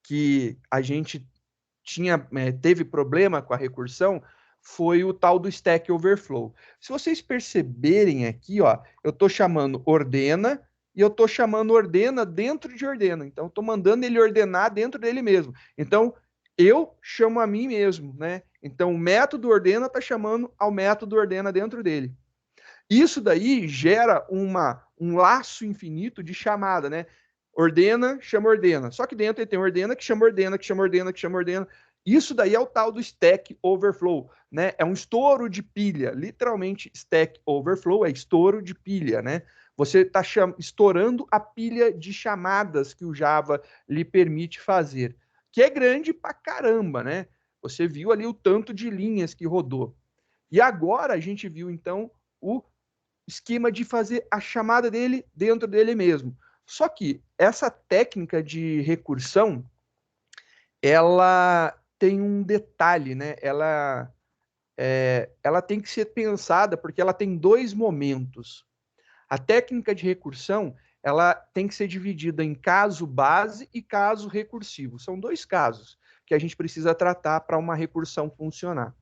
que a gente teve problema com a recursão foi o tal do Stack Overflow. Se vocês perceberem aqui, ó, eu estou chamando ordena e eu estou chamando ordena dentro de ordena. Então, estou mandando ele ordenar dentro dele mesmo. Então, eu chamo a mim mesmo, né? Então, o método ordena está chamando ao método ordena dentro dele. Isso daí gera um laço infinito de chamada, né? Ordena, chama ordena. Só que dentro ele tem ordena, que chama ordena, que chama ordena, que chama ordena. Isso daí é o tal do Stack Overflow, né? É um estouro de pilha. Literalmente, Stack Overflow é estouro de pilha, né? Você está estourando a pilha de chamadas que o Java lhe permite fazer, que é grande pra caramba, né? Você viu ali o tanto de linhas que rodou. E agora a gente viu, então, o esquema de fazer a chamada dele dentro dele mesmo. Só que essa técnica de recursão, ela tem um detalhe, né? Ela tem que ser pensada porque ela tem dois momentos. A técnica de recursão, ela tem que ser dividida em caso base e caso recursivo. São dois casos que a gente precisa tratar para uma recursão funcionar.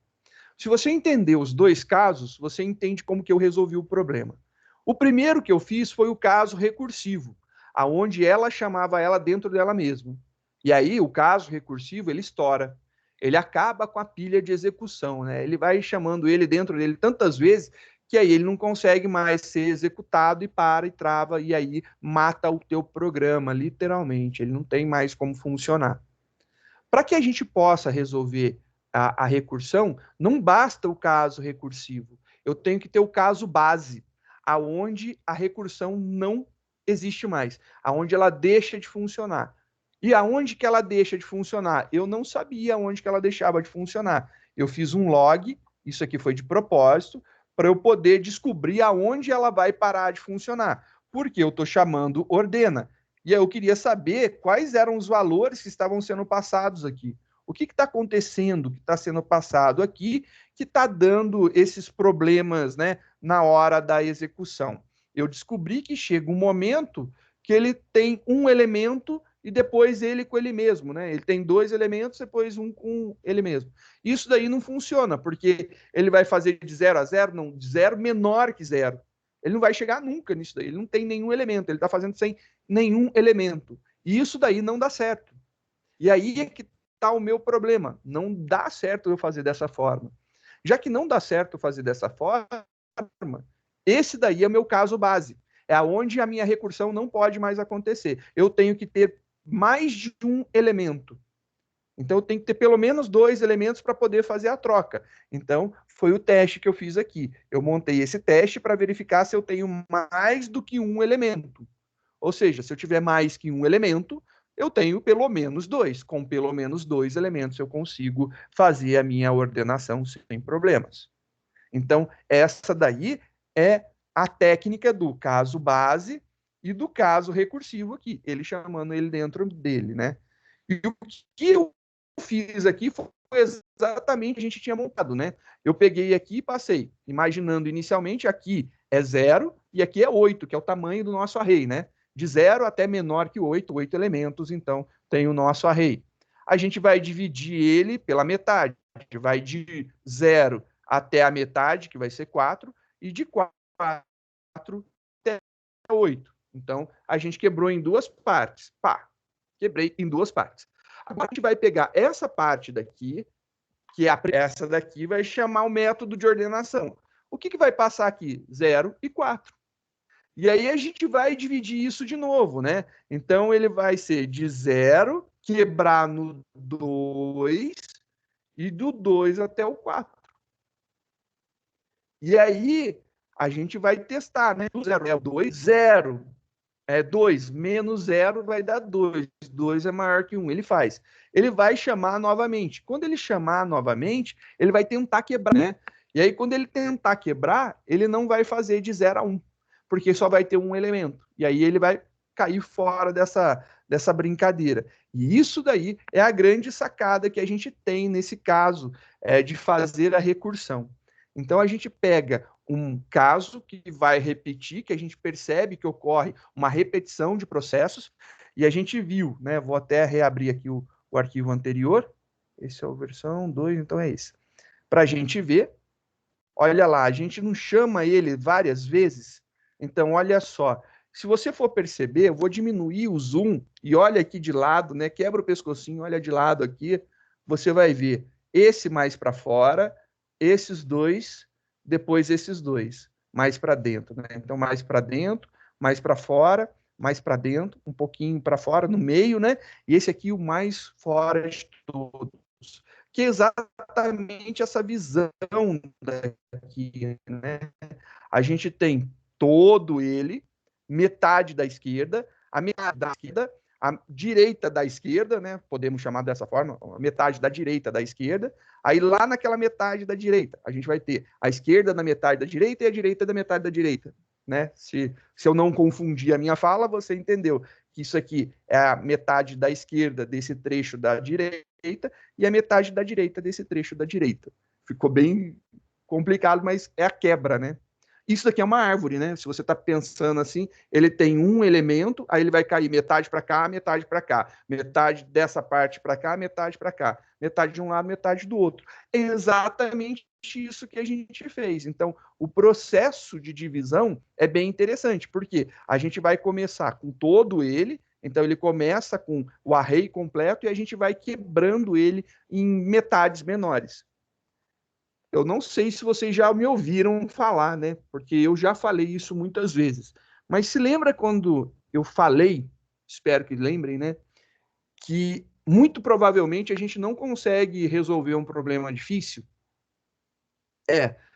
Se você entender os dois casos, você entende como que eu resolvi o problema. O primeiro que eu fiz foi o caso recursivo, aonde ela chamava ela dentro dela mesma. E aí o caso recursivo, ele estoura. Ele acaba com a pilha de execução, né? Ele vai chamando ele dentro dele tantas vezes que aí ele não consegue mais ser executado e para e trava e aí mata o teu programa, literalmente. Ele não tem mais como funcionar. Para que a gente possa resolver a recursão, não basta o caso recursivo. Eu tenho que ter o caso base, aonde a recursão não existe mais, aonde ela deixa de funcionar. E aonde que ela deixa de funcionar? Eu não sabia aonde que ela deixava de funcionar. Eu fiz um log, isso aqui foi de propósito, para eu poder descobrir aonde ela vai parar de funcionar. Porque eu estou chamando ordena. E eu queria saber quais eram os valores que estavam sendo passados aqui. O que está acontecendo, que está sendo passado aqui, que está dando esses problemas, né, na hora da execução. Eu descobri que chega um momento que ele tem um elemento e depois ele com ele mesmo, né? Ele tem dois elementos, depois um com ele mesmo. Isso daí não funciona, porque ele vai fazer de 0 a 0, não, de 0 menor que 0. Ele não vai chegar nunca nisso daí, ele não tem nenhum elemento, ele está fazendo sem nenhum elemento. E isso daí não dá certo. E aí é que está o meu problema. Não dá certo eu fazer dessa forma. Já que não dá certo fazer dessa forma, esse daí é o meu caso base. É onde a minha recursão não pode mais acontecer. Eu tenho que ter mais de um elemento. Então, eu tenho que ter pelo menos dois elementos para poder fazer a troca. Então, foi o teste que eu fiz aqui. Eu montei esse teste para verificar se eu tenho mais do que um elemento. Ou seja, se eu tiver mais que um elemento, eu tenho pelo menos dois. Com pelo menos dois elementos, eu consigo fazer a minha ordenação sem problemas. Então, essa daí é a técnica do caso base e do caso recursivo aqui, ele chamando ele dentro dele, né? E o que eu fiz aqui foi exatamente o que a gente tinha montado, né? Eu peguei aqui e passei, imaginando inicialmente aqui é 0 e aqui é 8, que é o tamanho do nosso array, né? De 0 até menor que 8 elementos, então tem o nosso array. A gente vai dividir ele pela metade, vai de 0 até a metade, que vai ser 4, e de 4 até 8. Então, a gente quebrou em duas partes. Pá, quebrei em duas partes. Agora, a gente vai pegar essa parte daqui, que é essa daqui vai chamar o método de ordenação. O que vai passar aqui? 0 e 4. E aí a gente vai dividir isso de novo, né? Então, ele vai ser de 0, quebrar no 2, e do 2 até o 4. E aí, a gente vai testar, né? 0 é 2, 0 é 2, menos 0 vai dar 2. 2 é maior que 1. Ele faz. Ele vai chamar novamente. Quando ele chamar novamente, ele vai tentar quebrar, né? E aí, quando ele tentar quebrar, ele não vai fazer de 0 a 1, porque só vai ter um elemento. E aí ele vai cair fora dessa brincadeira. E isso daí é a grande sacada que a gente tem nesse caso de fazer a recursão. Então, a gente pega um caso que vai repetir, que a gente percebe que ocorre uma repetição de processos, e a gente viu, né? Vou até reabrir aqui o arquivo anterior. Esse é a versão 2, então é esse. Para a gente ver, olha lá, a gente não chama ele várias vezes. Então, olha só, se você for perceber, eu vou diminuir o zoom e olha aqui de lado, né? Quebra o pescocinho, olha de lado aqui, você vai ver esse mais para fora, esses dois, depois esses dois, mais para dentro, né? Então, mais para dentro, mais para fora, mais para dentro, um pouquinho para fora, no meio, né? E esse aqui o mais fora de todos, que é exatamente essa visão daqui, né? A gente tem todo ele, metade da esquerda, a metade da esquerda, a direita da esquerda, né? Podemos chamar dessa forma, a metade da direita da esquerda. Aí lá naquela metade da direita, a gente vai ter a esquerda da metade da direita e a direita da metade da direita, né? Se eu não confundir a minha fala, você entendeu que isso aqui é a metade da esquerda desse trecho da direita e a metade da direita desse trecho da direita. Ficou bem complicado, mas é a quebra, né? Isso daqui é uma árvore, né? Se você está pensando assim, ele tem um elemento, aí ele vai cair metade para cá, metade para cá, metade dessa parte para cá, metade para cá, metade de um lado, metade do outro. É exatamente isso que a gente fez. Então, o processo de divisão é bem interessante, porque a gente vai começar com todo ele, então ele começa com o array completo e a gente vai quebrando ele em metades menores. Eu não sei se vocês já me ouviram falar, né? Porque eu já falei isso muitas vezes. Mas se lembra quando eu falei, espero que lembrem, né? Que muito provavelmente a gente não consegue resolver um problema difícil?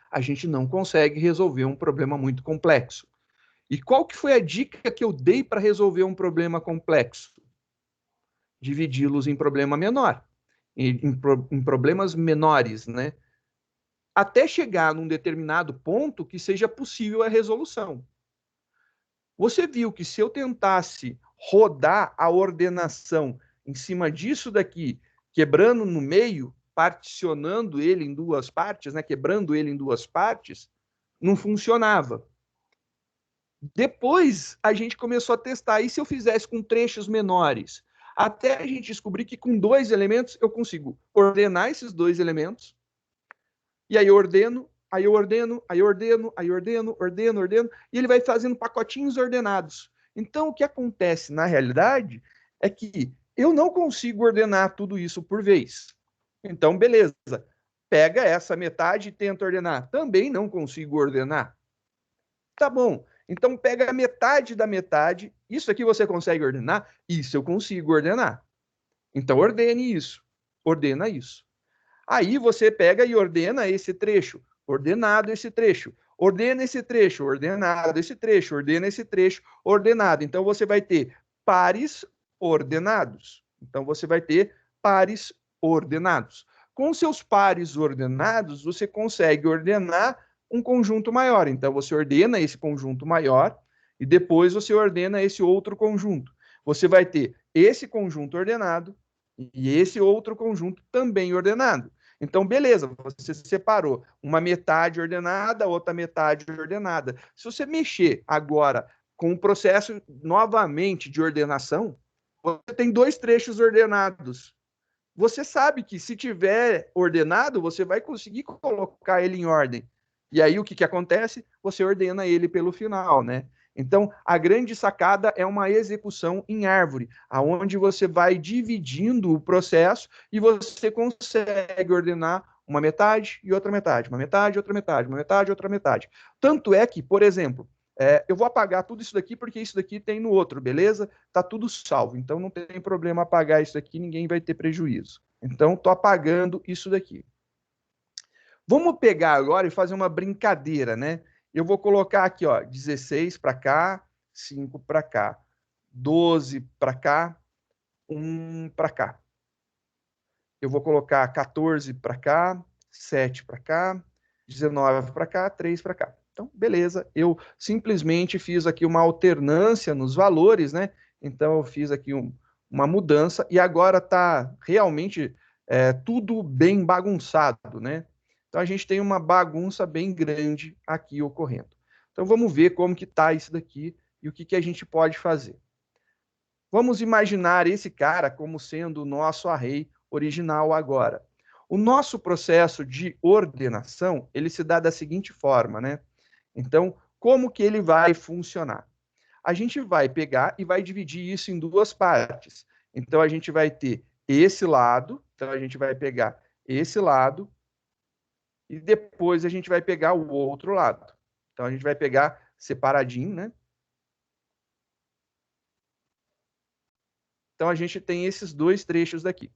A gente não consegue resolver um problema muito complexo. E qual que foi a dica que eu dei para resolver um problema complexo? Dividi-los em problema menor, em problemas menores, né? Até chegar num determinado ponto que seja possível a resolução. Você viu que se eu tentasse rodar a ordenação em cima disso daqui, quebrando no meio, particionando ele em duas partes, né, quebrando ele em duas partes, não funcionava. Depois a gente começou a testar. E se eu fizesse com trechos menores? Até a gente descobrir que com dois elementos eu consigo ordenar esses dois elementos. E aí eu ordeno, aí eu ordeno, aí eu ordeno, aí eu ordeno, ordeno, e ele vai fazendo pacotinhos ordenados. Então, o que acontece na realidade é que eu não consigo ordenar tudo isso por vez. Então, beleza. Pega essa metade e tenta ordenar. Também não consigo ordenar. Tá bom. Então, pega a metade da metade. Isso aqui você consegue ordenar? Isso eu consigo ordenar. Então, ordene isso. Ordena isso. Aí você pega e ordena esse trecho, ordenado esse trecho, ordena esse trecho, ordenado esse trecho, ordena esse trecho, ordenado. Então você vai ter pares ordenados. Então você vai ter pares ordenados. Com seus pares ordenados, você consegue ordenar um conjunto maior. Então você ordena esse conjunto maior e depois você ordena esse outro conjunto. Você vai ter esse conjunto ordenado e esse outro conjunto também ordenado. Então, beleza, você separou uma metade ordenada, outra metade ordenada. Se você mexer agora com o processo novamente de ordenação, você tem dois trechos ordenados. Você sabe que se tiver ordenado, você vai conseguir colocar ele em ordem. E aí o que acontece? Você ordena ele pelo final, né? Então, a grande sacada é uma execução em árvore, aonde você vai dividindo o processo e você consegue ordenar uma metade e outra metade, uma metade, outra metade, uma metade, outra metade. Tanto é que, por exemplo, eu vou apagar tudo isso daqui porque isso daqui tem no outro, beleza? Tá tudo salvo, então não tem problema apagar isso daqui, ninguém vai ter prejuízo. Então, tô apagando isso daqui. Vamos pegar agora e fazer uma brincadeira, né? Eu vou colocar aqui, ó, 16 para cá, 5 para cá, 12 para cá, 1 para cá. Eu vou colocar 14 para cá, 7 para cá, 19 para cá, 3 para cá. Então, beleza, eu simplesmente fiz aqui uma alternância nos valores, né? Então, eu fiz aqui uma mudança, e agora está realmente tudo bem bagunçado, né? Então a gente tem uma bagunça bem grande aqui ocorrendo. Então vamos ver como que está isso daqui e o que, que a gente pode fazer. Vamos imaginar esse cara como sendo o nosso array original agora. O nosso processo de ordenação, ele se dá da seguinte forma, né? Então, como que ele vai funcionar? A gente vai pegar e vai dividir isso em duas partes. Então, a gente vai ter esse lado, então a gente vai pegar esse lado, e depois a gente vai pegar o outro lado. Então, a gente vai pegar separadinho, né? Então, a gente tem esses dois trechos daqui.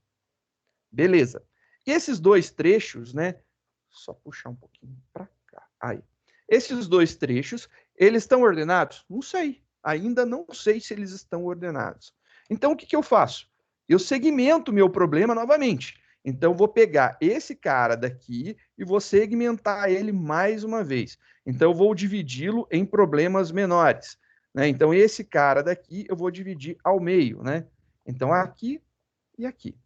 Beleza. E esses dois trechos, né? Só puxar um pouquinho para cá. Aí. Esses dois trechos, eles estão ordenados? Não sei. Ainda não sei se eles estão ordenados. Então, o que, que eu faço? Eu segmento meu problema novamente. Então, eu vou pegar esse cara daqui e vou segmentar ele mais uma vez. Então, eu vou dividi-lo em problemas menores. Né? Então, esse cara daqui eu vou dividir ao meio. Né? Então, aqui e aqui.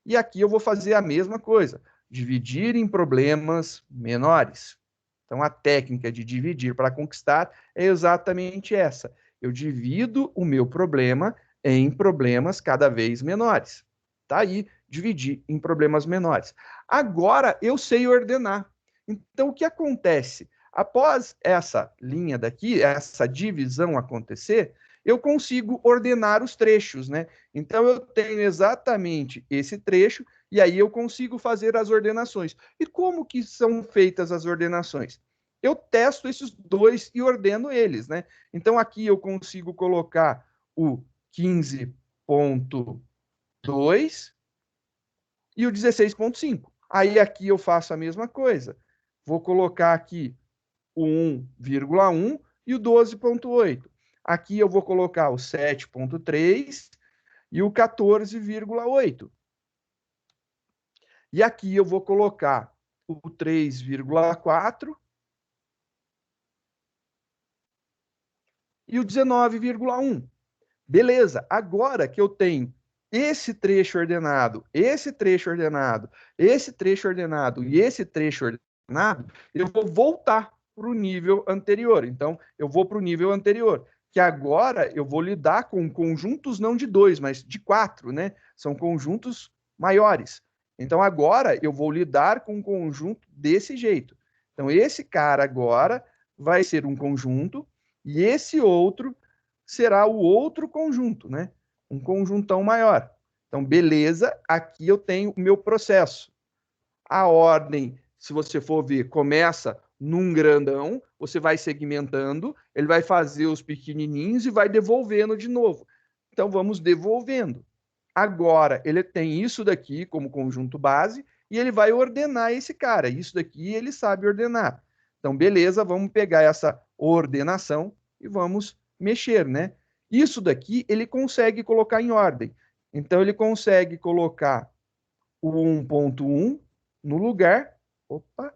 E aqui eu vou fazer a mesma coisa, dividir em problemas menores. Então, a técnica de dividir para conquistar é exatamente essa. Eu divido o meu problema em problemas cada vez menores. Tá aí, dividir em problemas menores. Agora, eu sei ordenar. Então, o que acontece? Após essa linha daqui, essa divisão acontecer, eu consigo ordenar os trechos, né? Então, eu tenho exatamente esse trecho e aí eu consigo fazer as ordenações. E como que são feitas as ordenações? Eu testo esses dois e ordeno eles, né? Então, aqui eu consigo colocar o 15.2 e o 16.5. Aí, aqui eu faço a mesma coisa. Vou colocar aqui o 1,1 e o 12.8. Aqui eu vou colocar o 7.3 e o 14,8. E aqui eu vou colocar o 3,4 e o 19,1. Beleza, agora que eu tenho esse trecho ordenado, esse trecho ordenado, esse trecho ordenado e esse trecho ordenado, eu vou voltar para o nível anterior. Então, eu vou para o nível anterior, que agora eu vou lidar com conjuntos não de 2, mas de 4, né? São conjuntos maiores. Então, agora eu vou lidar com um conjunto desse jeito. Então, esse cara agora vai ser um conjunto e esse outro será o outro conjunto, né? Um conjuntão maior. Então, beleza, aqui eu tenho o meu processo. A ordem, se você for ver, começa num grandão, você vai segmentando, ele vai fazer os pequenininhos e vai devolvendo de novo. Então, vamos devolvendo. Agora, ele tem isso daqui como conjunto base e ele vai ordenar esse cara. Isso daqui ele sabe ordenar. Então, beleza, vamos pegar essa ordenação e vamos mexer, né? Isso daqui ele consegue colocar em ordem. Então, ele consegue colocar o 1.1 no lugar. Opa!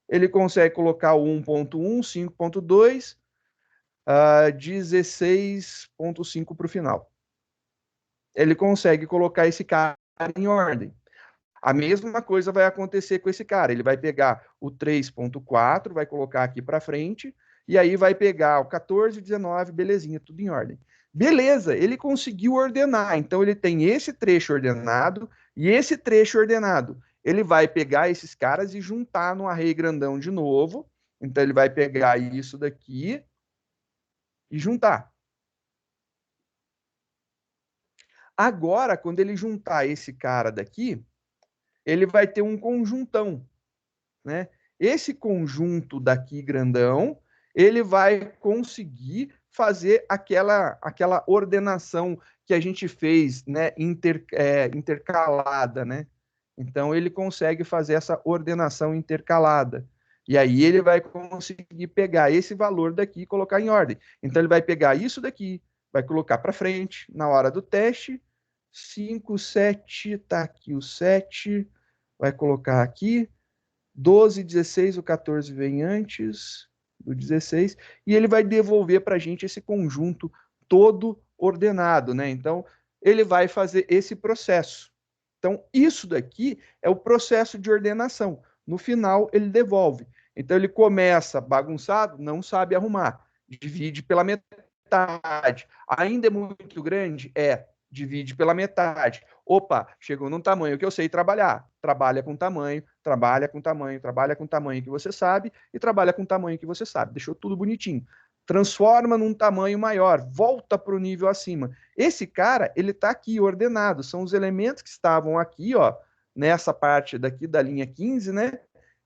Ele consegue colocar o 1.1, 5.2, 16.5 para o final. Ele consegue colocar esse cara em ordem. A mesma coisa vai acontecer com esse cara. Ele vai pegar o 3.4, vai colocar aqui para frente, e aí vai pegar o 14, 19, belezinha, tudo em ordem. Beleza, ele conseguiu ordenar. Então, ele tem esse trecho ordenado e esse trecho ordenado. Ele vai pegar esses caras e juntar no array grandão de novo. Então, ele vai pegar isso daqui e juntar. Agora, quando ele juntar esse cara daqui, ele vai ter um conjuntão, né? Esse conjunto daqui grandão, ele vai conseguir fazer aquela ordenação que a gente fez, né, intercalada, né? Então, ele consegue fazer essa ordenação intercalada. E aí ele vai conseguir pegar esse valor daqui e colocar em ordem. Então, ele vai pegar isso daqui, vai colocar para frente na hora do teste. 5, 7, tá aqui o 7, vai colocar aqui. 12, 16, o 14 vem antes do 16, e ele vai devolver para a gente esse conjunto todo ordenado, né? Então, ele vai fazer esse processo. Então, isso daqui é o processo de ordenação. No final, ele devolve. Então, ele começa bagunçado, não sabe arrumar. Divide pela metade. Ainda é muito grande? Divide pela metade. Opa, chegou num tamanho que eu sei trabalhar. Trabalha com tamanho, trabalha com tamanho, trabalha com tamanho que você sabe e trabalha com tamanho que você sabe. Deixou tudo bonitinho. Transforma num tamanho maior, volta para o nível acima. Esse cara, ele está aqui ordenado. São os elementos que estavam aqui, ó, nessa parte daqui da linha 15, né?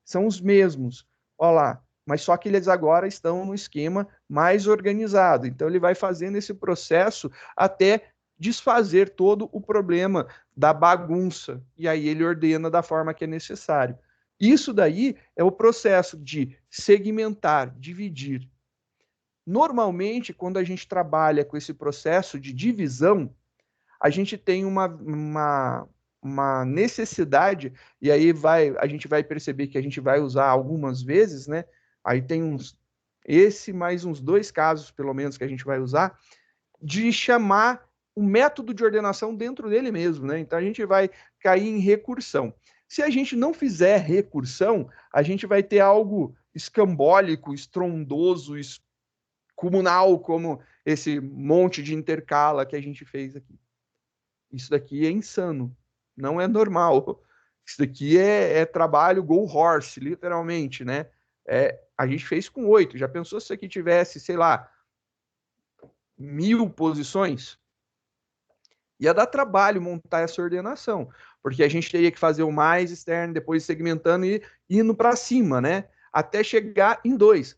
São os mesmos. Olha lá. Mas só que eles agora estão no esquema mais organizado. Então, ele vai fazendo esse processo até desfazer todo o problema da bagunça. E aí ele ordena da forma que é necessário. Isso daí é o processo de segmentar, dividir. Normalmente, quando a gente trabalha com esse processo de divisão, a gente tem uma necessidade, e aí a gente vai perceber que a gente vai usar algumas vezes, né? Aí tem mais uns 2 casos, pelo menos, que a gente vai usar, de chamar um método de ordenação dentro dele mesmo, né? Então a gente vai cair em recursão. Se a gente não fizer recursão, a gente vai ter algo escambólico, estrondoso, comunal, como esse monte de intercala que a gente fez aqui. Isso daqui é insano, não é normal. Isso daqui é trabalho go horse, literalmente, né? A gente fez com 8. Já pensou se isso aqui tivesse, sei lá, 1000 posições? Ia dar trabalho montar essa ordenação, porque a gente teria que fazer o mais externo, depois segmentando e indo para cima, né? Até chegar em 2.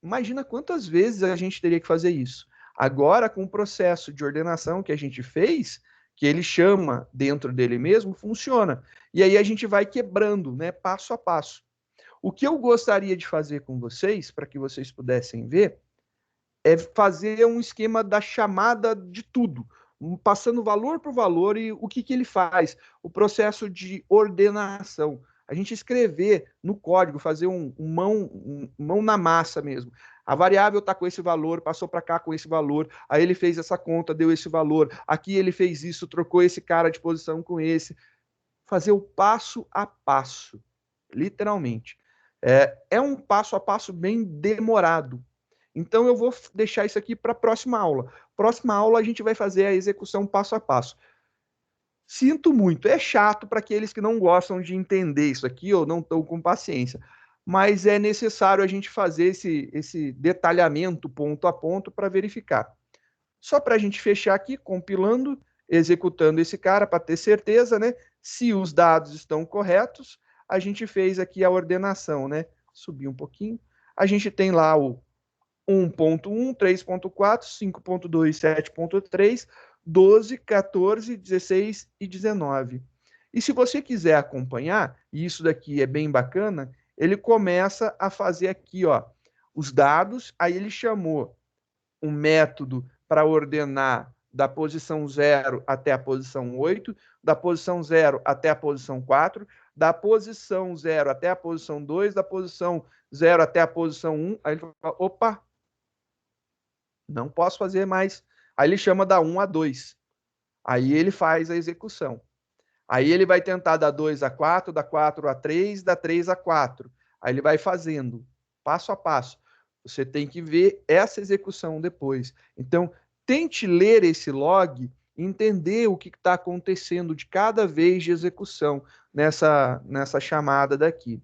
Imagina quantas vezes a gente teria que fazer isso. Agora, com o processo de ordenação que a gente fez, que ele chama dentro dele mesmo, funciona. E aí a gente vai quebrando, né, passo a passo. O que eu gostaria de fazer com vocês, para que vocês pudessem ver, é fazer um esquema da chamada de tudo, passando valor por valor e o que ele faz, o processo de ordenação. A gente escrever no código, fazer mão na massa mesmo. A variável está com esse valor, passou para cá com esse valor, aí ele fez essa conta, deu esse valor, aqui ele fez isso, trocou esse cara de posição com esse. Fazer o passo a passo, literalmente. É um passo a passo bem demorado. Então eu vou deixar isso aqui para a próxima aula. Próxima aula a gente vai fazer a execução passo a passo. Sinto muito, é chato para aqueles que não gostam de entender isso aqui ou não estão com paciência, mas é necessário a gente fazer esse detalhamento ponto a ponto para verificar. Só para a gente fechar aqui, compilando, executando esse cara para ter certeza, né? Se os dados estão corretos, a gente fez aqui a ordenação, né? Subir um pouquinho. A gente tem lá o 1.1, 3.4, 5.2, 7.3, 12, 14, 16 e 19. E se você quiser acompanhar, e isso daqui é bem bacana, ele começa a fazer aqui, ó, os dados, aí ele chamou um método para ordenar da posição 0 até a posição 8, da posição 0 até a posição 4, da posição 0 até a posição 2, da posição 0 até a posição 1. Aí ele fala, opa, não posso fazer mais. Aí ele chama da 1 a 2. Aí ele faz a execução. Aí ele vai tentar da 2 a 4, da 4 a 3, da 3 a 4. Aí ele vai fazendo, passo a passo. Você tem que ver essa execução depois. Então, tente ler esse log e entender o que está acontecendo de cada vez de execução nessa chamada daqui.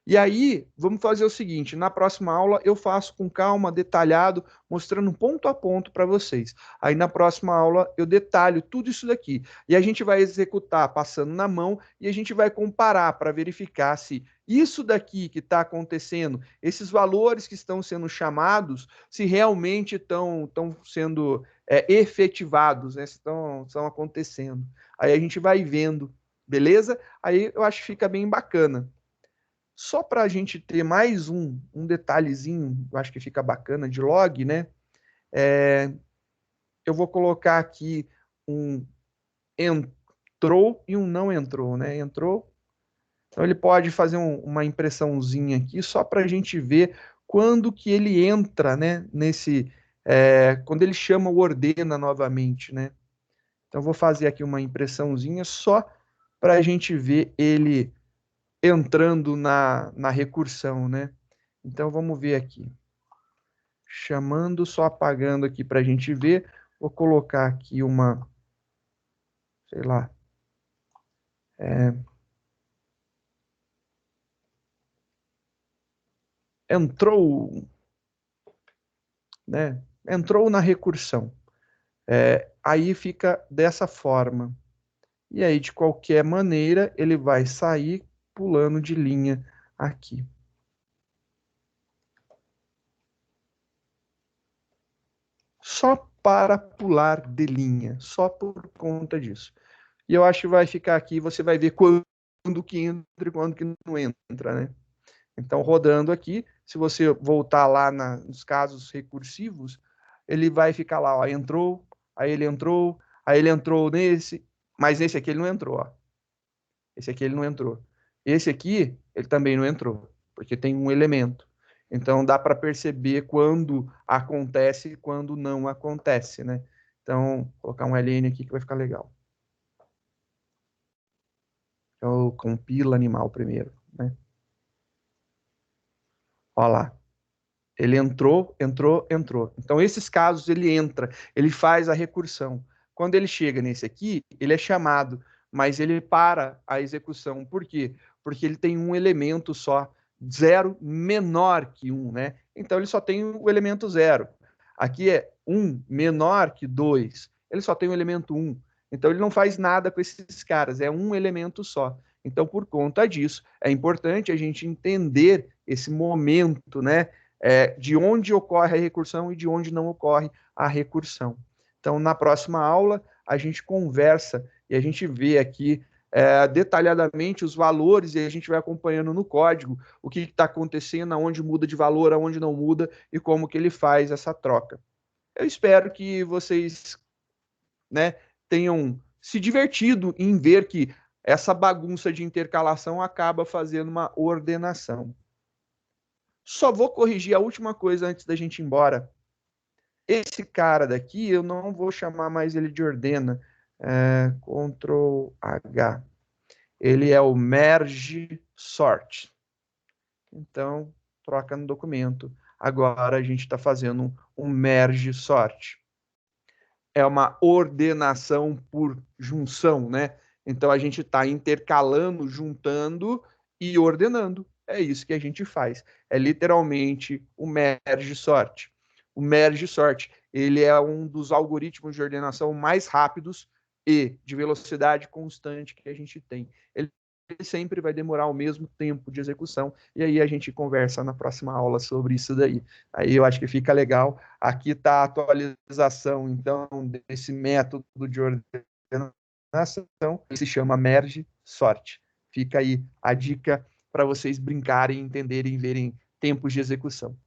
E aí, vamos fazer o seguinte, na próxima aula eu faço com calma, detalhado, mostrando ponto a ponto para vocês. Aí na próxima aula eu detalho tudo isso daqui. E a gente vai executar passando na mão e a gente vai comparar para verificar se isso daqui que está acontecendo, esses valores que estão sendo chamados, se realmente estão sendo efetivados, né? Se estão acontecendo. Aí a gente vai vendo, beleza? Aí eu acho que fica bem bacana. Só para a gente ter mais um detalhezinho, eu acho que fica bacana de log, né? Eu vou colocar aqui um entrou e um não entrou, né? Entrou. Então ele pode fazer uma impressãozinha aqui só para a gente ver quando que ele entra, né? quando ele chama o ordena novamente, né? Então, eu vou fazer aqui uma impressãozinha só para a gente ver ele entrando na recursão, né? Então, vamos ver aqui. Chamando, só apagando aqui para a gente ver. Vou colocar aqui uma, sei lá, entrou, né? Entrou na recursão. Aí fica dessa forma. E aí, de qualquer maneira, ele vai sair pulando de linha aqui. Só para pular de linha, só por conta disso. E eu acho que vai ficar aqui, você vai ver quando que entra e quando que não entra, né? Então, rodando aqui, se você voltar lá nos casos recursivos, ele vai ficar lá, ó, entrou, aí ele entrou nesse, mas nesse aqui ele não entrou, ó. Esse aqui ele não entrou. Esse aqui, ele também não entrou, porque tem um elemento. Então, dá para perceber quando acontece e quando não acontece, né? Então, vou colocar um LN aqui que vai ficar legal. Eu compila animal primeiro, né? Olha lá. Ele entrou. Então, esses casos, ele entra, ele faz a recursão. Quando ele chega nesse aqui, ele é chamado, mas ele para a execução. Por quê? Porque ele tem um elemento só, 0 menor que 1, né? Então, ele só tem o elemento 0. Aqui é 1 menor que 2. Ele só tem o elemento 1. Então, ele não faz nada com esses caras, é um elemento só. Então, por conta disso, é importante a gente entender esse momento, né? De onde ocorre a recursão e de onde não ocorre a recursão. Então, na próxima aula, a gente conversa e a gente vê aqui detalhadamente os valores e a gente vai acompanhando no código o que está acontecendo, aonde muda de valor, aonde não muda e como que ele faz essa troca. Eu espero que vocês, né, tenham se divertido em ver que essa bagunça de intercalação acaba fazendo uma ordenação. Só vou corrigir a última coisa antes da gente ir embora. Esse cara daqui, eu não vou chamar mais ele de ordena. Ctrl H. Ele é o merge sort. Então, troca no documento. Agora a gente está fazendo um merge sort. É uma ordenação por junção, né? Então a gente está intercalando, juntando e ordenando. É isso que a gente faz. É literalmente o merge sort. O merge sort, ele é um dos algoritmos de ordenação mais rápidos e de velocidade constante que a gente tem. Ele sempre vai demorar o mesmo tempo de execução, e aí a gente conversa na próxima aula sobre isso daí. Aí eu acho que fica legal. Aqui está a atualização, então, desse método de ordenação, que se chama merge sort. Fica aí a dica para vocês brincarem, entenderem, verem tempos de execução.